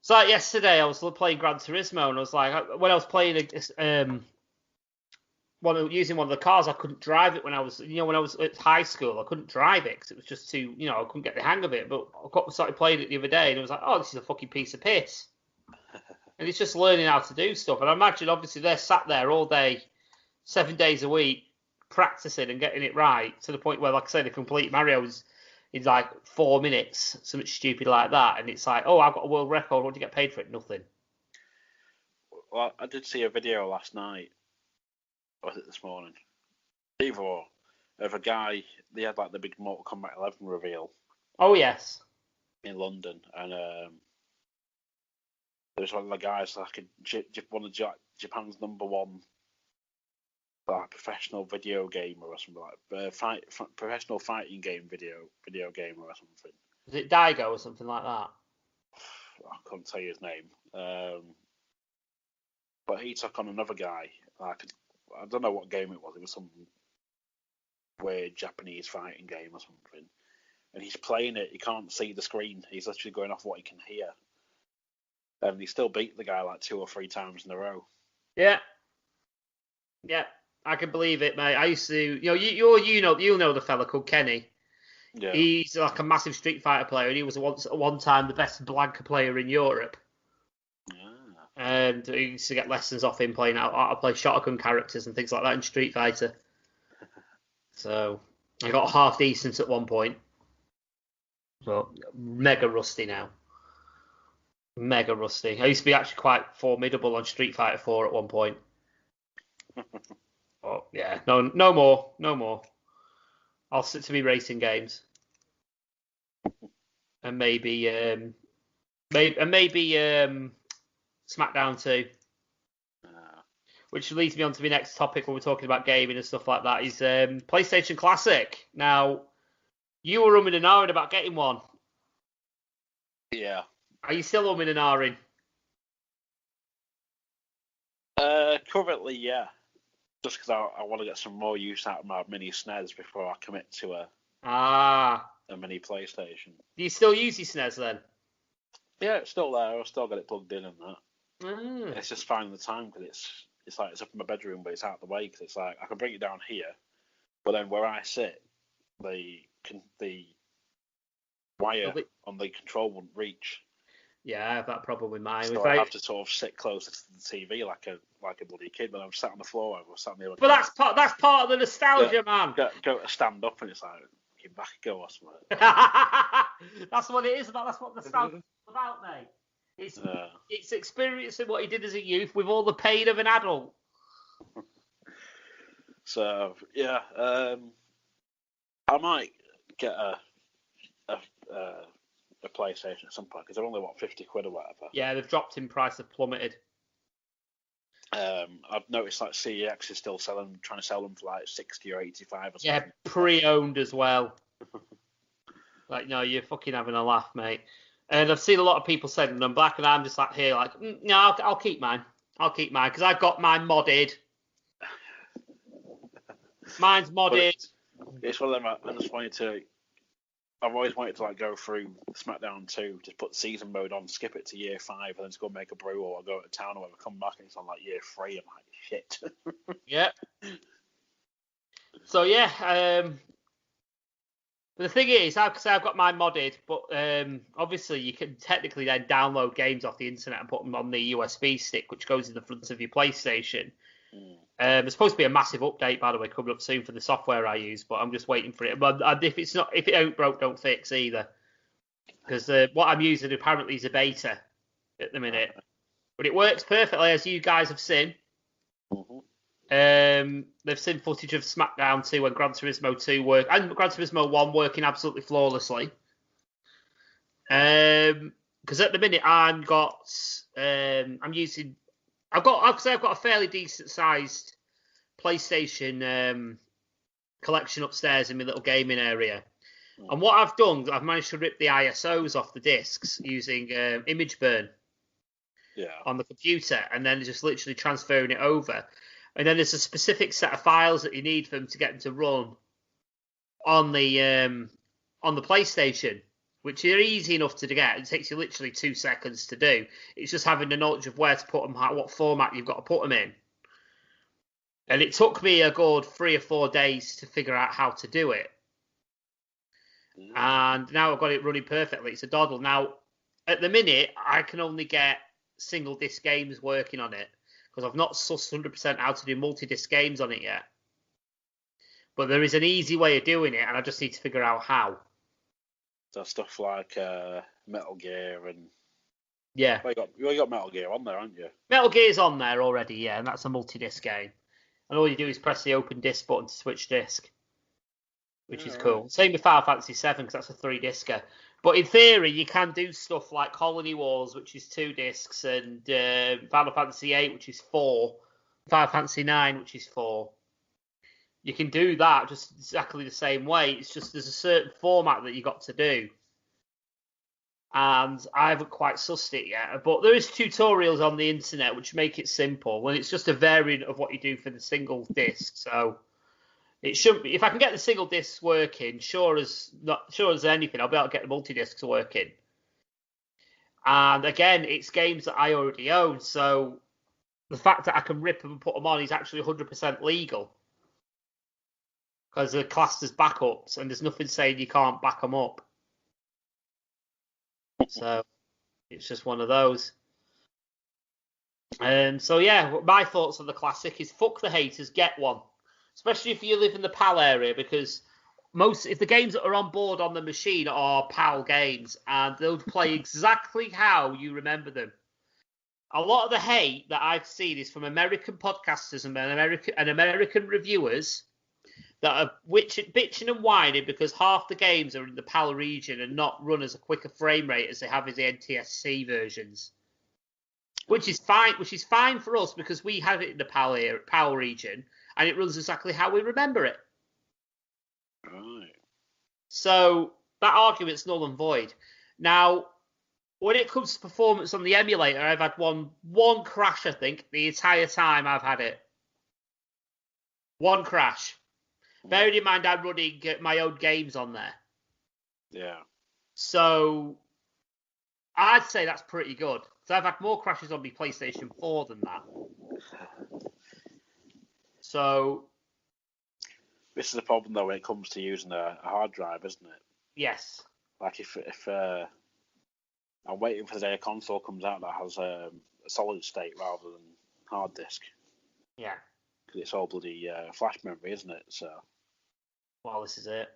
It's like yesterday I was playing Gran Turismo and I was like, when I was playing using one of the cars, I couldn't drive it when I was at high school. I couldn't drive it because it was just too, I couldn't get the hang of it. But I started playing it the other day and it was like, oh, this is a fucking piece of piss. And it's just learning how to do stuff. And I imagine, obviously, they're sat there all day, 7 days a week, practicing and getting it right to the point where, like I said, the complete Mario is in like 4 minutes, something stupid like that. And it's like, oh, I've got a world record. What do you get paid for it? Nothing. Well, I did see a video last night. Or was it this morning? Either or. Of a guy, they had like the big Mortal Kombat 11 reveal. Oh, yes. In London. And there was one of the guys, like one of Japan's #1 like professional video gamer or something like professional fighting game video gamer or something. Is it Daigo or something like that? I couldn't tell you his name. But he took on another guy. Like, I don't know what game it was. It was some weird Japanese fighting game or something. And he's playing it. He can't see the screen. He's literally going off what he can hear. And he still beat the guy like 2 or 3 times in a row. Yeah. Yeah. I can believe it, mate. I used to, you'll know the fella called Kenny. Yeah. He's like a massive Street Fighter player, and he was at one time the best Blanca player in Europe. And I used to get lessons off him playing how to play shotgun characters and things like that in Street Fighter. So I got half decent at one point. So mega rusty now. Mega rusty. I used to be actually quite formidable on Street Fighter 4 at one point. Oh yeah, no more. I'll stick to me racing games, and maybe SmackDown 2. Which leads me on to my next topic when we're talking about gaming and stuff like that, is PlayStation Classic. Now, you were umming and ahhing about getting one. Yeah. Are you still umming and ahhing? Currently, yeah. Just because I want to get some more use out of my mini SNES before I commit to a mini PlayStation. Do you still use your SNES then? Yeah, it's still there. I've still got it plugged in and that. It's just finding the time because it's like it's up in my bedroom, but it's out of the way because it's like I can bring it down here, but then where I sit, the wire on the control wouldn't reach. Yeah, I have that problem with mine. So I have to sort of sit closer to the TV like a bloody kid. When I'm sat on the floor, I was sat on the other. But that's part of the nostalgia, man. Go to stand up and it's like get back and go or something. That's what it is about. That's what nostalgia is about, mate. It's experiencing what he did as a youth with all the pain of an adult. So yeah, I might get a PlayStation at some point because they're only £50 or whatever. Yeah, they've dropped in price. They've plummeted. I've noticed like CEX is still trying to sell them for like 60 or 85 or something. Yeah, pre-owned as well. Like, no, you're fucking having a laugh, mate. And I've seen a lot of people selling them back, and I'm just like here, like, no, I'll keep mine. I'll keep mine because I've got mine modded. Mine's modded. It's one of them. I just wanted to. I've always wanted to like go through SmackDown 2, just put season mode on, skip it to year 5, and then just go make a brew or go to town or whatever, come back and it's on like year 3. I'm like, shit. Yeah. So yeah, but the thing is, I've got mine modded, but obviously you can technically then download games off the internet and put them on the USB stick, which goes in the front of your PlayStation. There's supposed to be a massive update, by the way, coming up soon for the software I use, but I'm just waiting for it. But if it ain't broke, don't fix either. Because what I'm using apparently is a beta at the minute, but it works perfectly, as you guys have seen. They've seen footage of SmackDown 2 and Gran Turismo 2 and Gran Turismo 1 working absolutely flawlessly. because at the minute I've got a fairly decent sized PlayStation collection upstairs in my little gaming area. And what I've done, I've managed to rip the ISOs off the discs using image burn on the computer, and then just literally transferring it over. And then there's a specific set of files that you need for them to get them to run on the PlayStation, which are easy enough to get. It takes you literally 2 seconds to do. It's just having the knowledge of where to put them, what format you've got to put them in. And it took me a good 3 or 4 days to figure out how to do it. And now I've got it running perfectly. It's a doddle. Now, at the minute, I can only get single disc games working on it because I've not sussed 100% how to do multi-disc games on it yet. But there is an easy way of doing it, and I just need to figure out how. So stuff like Metal Gear and... Yeah. You got Metal Gear on there, haven't you? Metal Gear's on there already, yeah, and that's a multi-disc game. And all you do is press the open disc button to switch disc, which is cool. Right. Same with Final Fantasy 7, because that's a 3-discer. But in theory, you can do stuff like Colony Wars, which is 2 discs, and Final Fantasy 8, which is 4, Final Fantasy 9, which is 4. You can do that just exactly the same way. It's just there's a certain format that you got to do. And I haven't quite sussed it yet. But there is tutorials on the internet which make it simple. And it's just a variant of what you do for the single disc. So it shouldn't be. If I can get the single discs working, sure as anything, I'll be able to get the multi-discs working. And again, it's games that I already own. So the fact that I can rip them and put them on is actually 100% legal. Because they're classed as backups, and there's nothing saying you can't back them up. So it's just one of those. So yeah, my thoughts on the classic is fuck the haters, get one. Especially if you live in the PAL area, because if the games that are on board on the machine are PAL games, and they'll play exactly how you remember them. A lot of the hate that I've seen is from American podcasters and American reviewers that are bitching and whining because half the games are in the PAL region and not run as a quicker frame rate as they have in the NTSC versions. Which is fine for us because we have it in the PAL region and it runs exactly how we remember it. Right. So that argument's null and void. Now, when it comes to performance on the emulator, I've had one crash, I think, the entire time I've had it. One crash. Bearing in mind I'm running my own games on there. Yeah. So I'd say that's pretty good. So I've had more crashes on my PlayStation 4 than that. So this is the problem though when it comes to using a hard drive, isn't it? Yes. Like if I'm waiting for the day a console comes out that has a solid state rather than hard disk. Yeah. Because it's all bloody flash memory, isn't it? So. Well, this is it.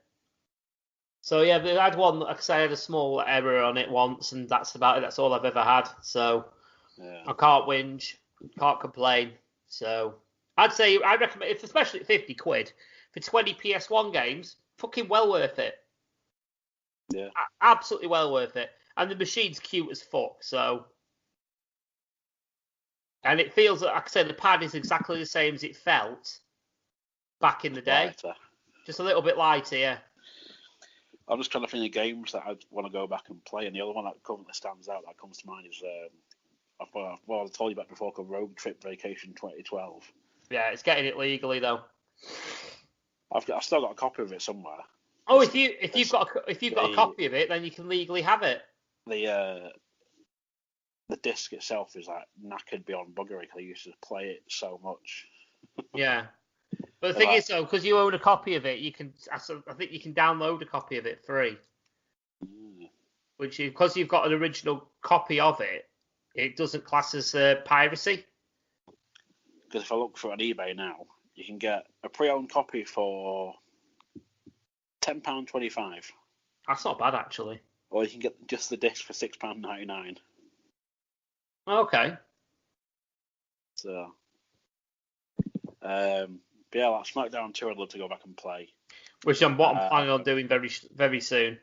So yeah, I had one. Like I say, I had a small error on it once, and that's about it. That's all I've ever had. So yeah. I can't whinge, can't complain. So I'd recommend, especially at £50 for 20 PS1 games, fucking well worth it. Yeah. Absolutely well worth it. And the machine's cute as fuck. So. And it feels, like I said, the pad is exactly the same as it felt back in the day. Lighter. Just a little bit lighter, yeah. I'm just trying to think of games that I'd want to go back and play, and the other one that currently stands out that comes to mind is, I told you about before, called Road Trip Vacation 2012. Yeah, it's getting it legally though. I've still got a copy of it somewhere. Oh, if you've got a copy of it, then you can legally have it. The disc itself is like knackered beyond buggery because I used to play it so much. Yeah, but the thing is though, because you own a copy of it, I think you can download a copy of it free. Which is because you've got an original copy of it, it doesn't class as piracy. Because if I look for it on eBay now, you can get a pre-owned copy for £10.25. That's not bad actually. Or you can get just the disc for £6.99. Okay. So, yeah, like SmackDown 2, I'd love to go back and play. Which I'm planning on doing very, very soon.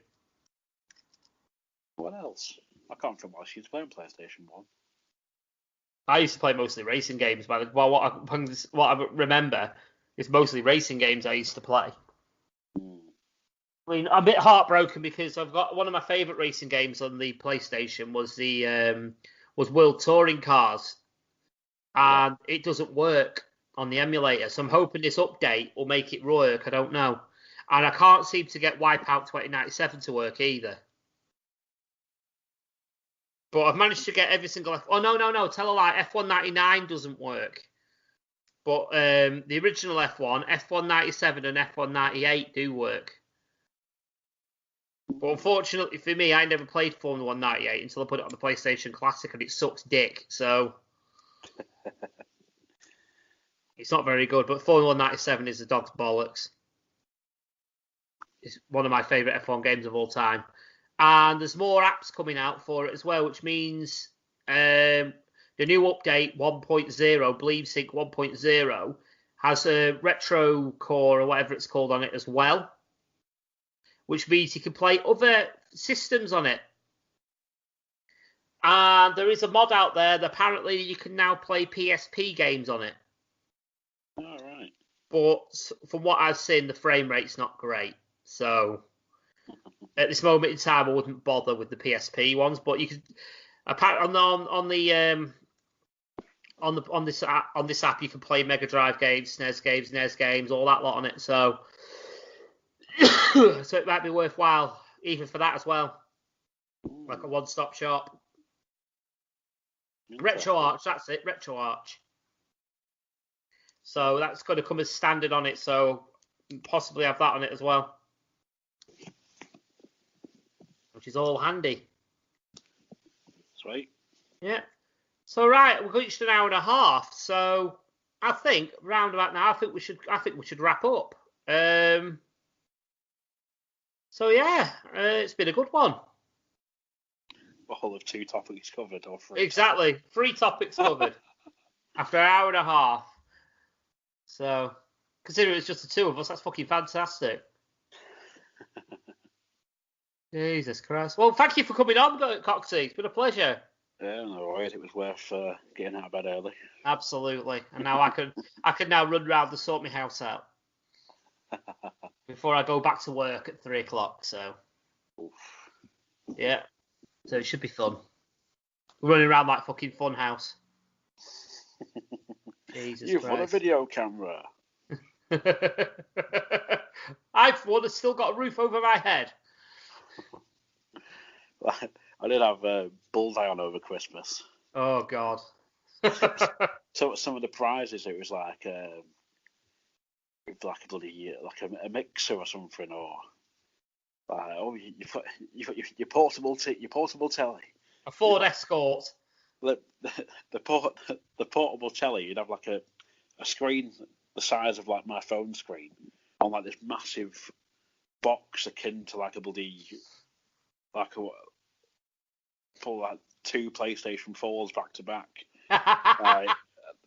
What else? I can't remember what she was playing PlayStation 1. I used to play mostly racing games, but what I remember is mostly racing games I used to play. I mean, I'm a bit heartbroken because I've got one of my favourite racing games on the PlayStation was World Touring Cars, and it doesn't work on the emulator. So I'm hoping this update will make it work. I don't know, and I can't seem to get Wipeout 2097 to work either. But I've managed to get every single Oh, no. Tell a lie. F199 doesn't work. But the original F1, F197 and F198 do work. But unfortunately for me, I never played Formula 198 until I put it on the PlayStation Classic and it sucks dick. So it's not very good. But Formula 197 is a dog's bollocks. It's one of my favourite F1 games of all time. And there's more apps coming out for it as well, which means the new update 1.0, Believe Sync 1.0, has a retro core or whatever it's called on it as well, which means you can play other systems on it. And there is a mod out there that apparently you can now play PSP games on it. All right. But from what I've seen, the frame rate's not great. So at this moment in time, I wouldn't bother with the PSP ones. But you could, apparently on this app, you can play Mega Drive games, SNES games, NES games, all that lot on it. So so it might be worthwhile even for that as well, like a one-stop shop. RetroArch, that's it, RetroArch. So that's going to come as standard on it. So possibly have that on it as well, which is all handy. Sweet. Yeah. So right, we've reached an hour and a half. So I think round about now, I think we should wrap up. So yeah, it's been a good one. All of 2 topics covered, or 3? Exactly, 3 topics covered after an hour and a half. So considering it's just the 2 of us, that's fucking fantastic. Jesus Christ. Well, thank you for coming on, Coxy. It's been a pleasure. Yeah, no worries. It was worth getting out of bed early. Absolutely. And now I can now run round and sort my house out before I go back to work at 3 o'clock. So, yeah. So it should be fun. Running around like fucking Funhouse. Jesus You've Christ. won a video camera. I've won. I've still got a roof over my head. I did have bullseye on over Christmas. Oh God. So some of the prizes, it was like a bloody a mixer or something, or your portable telly. A Ford Escort. The portable telly, you'd have like a screen the size of like my phone screen on like this massive box akin to like a bloody pull like 2 PlayStation 4s back to back.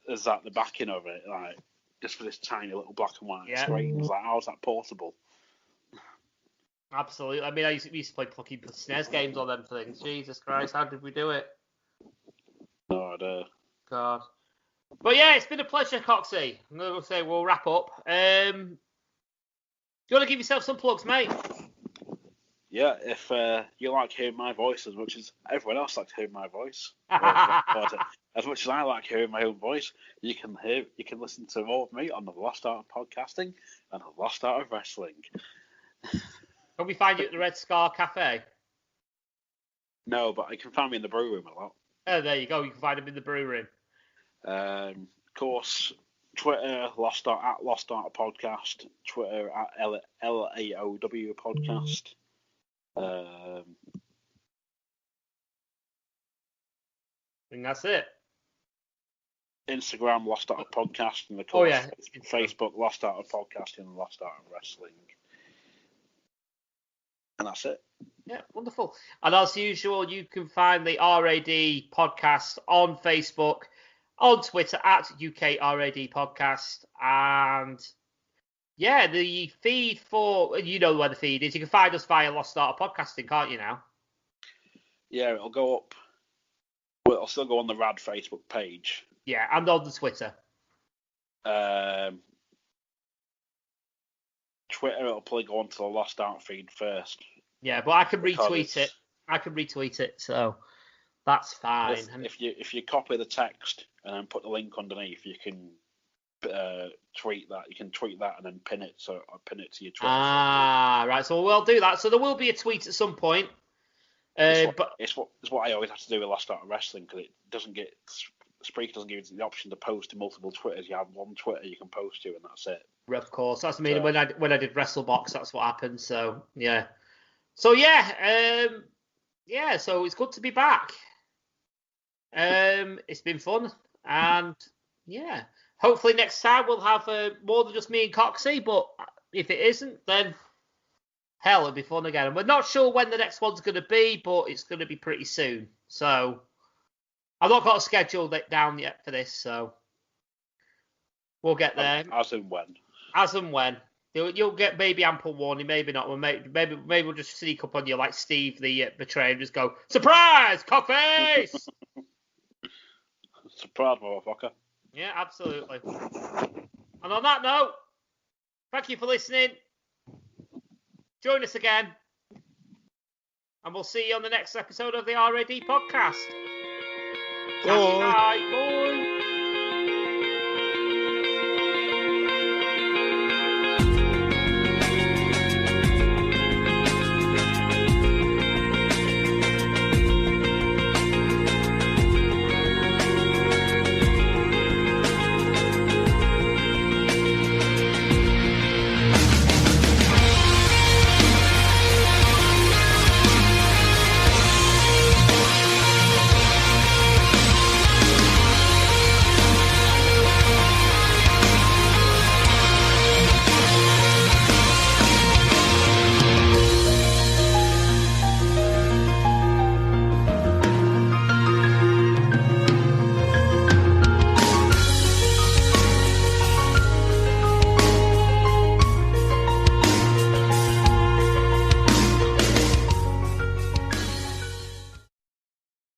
There's like the backing of it, like just for this tiny little black and white screen. It's like, how's that portable? Absolutely. I mean, we used to play fucking SNES games on them things. Jesus Christ, how did we do it? No idea. God. But yeah, it's been a pleasure, Coxy. I'm going to say we'll wrap up. Do you want to give yourself some plugs, mate? Yeah, if you like hearing my voice as much as everyone else likes hearing my voice, as much as I like hearing my own voice, you can listen to more of me on the Lost Art of Podcasting and the Lost Art of Wrestling. Can we find you at the Red Scar Cafe? No, but you can find me in the brew room a lot. Oh, there you go. You can find him in the brew room. Of course, Twitter, Lost Art Podcast, Twitter at LAOW Podcast. I think that's it. Instagram, Lost Art of Podcast, and of course, Facebook, Lost Art of Podcasting and Lost Art of Wrestling. And that's it. Yeah, wonderful. And as usual, you can find the R.A.D. podcast on Facebook, on Twitter at UK R.A.D. podcast. And yeah, the feed for, you know where the feed is. You can find us via Lost Art of Podcasting, can't you now? Yeah, it'll go up. Well, it'll still go on the R.A.D Facebook page. Yeah, and on the Twitter. Twitter, it'll probably go onto the Lost Art feed first. Yeah, but I can retweet it. I can retweet it, so that's fine. If you copy the text and then put the link underneath, you can tweet that. You can tweet that and then pin it. So I pin it to your Twitter. Right. So we'll do that. So there will be a tweet at some point. It's what I always have to do with Lost Art of Wrestling, because it doesn't get. Spreaker doesn't give you the option to post to multiple Twitters. You have one Twitter you can post to, and that's it. Of course, that's me. When I did WrestleBox, that's what happened. So yeah, so it's good to be back. It's been fun, and yeah, hopefully next time we'll have more than just me and Coxy. But if it isn't, then hell, it'll be fun again. And we're not sure when the next one's going to be, but it's going to be pretty soon. So I've not got a schedule down yet for this, so we'll get there. As and when. As and when. You'll get maybe ample warning, maybe not. Maybe we'll just sneak up on you like Steve the betrayer and just go, surprise, cockface! Surprise, motherfucker. Yeah, absolutely. And on that note, thank you for listening. Join us again. And we'll see you on the next episode of the R.A.D podcast. Bye. Bye.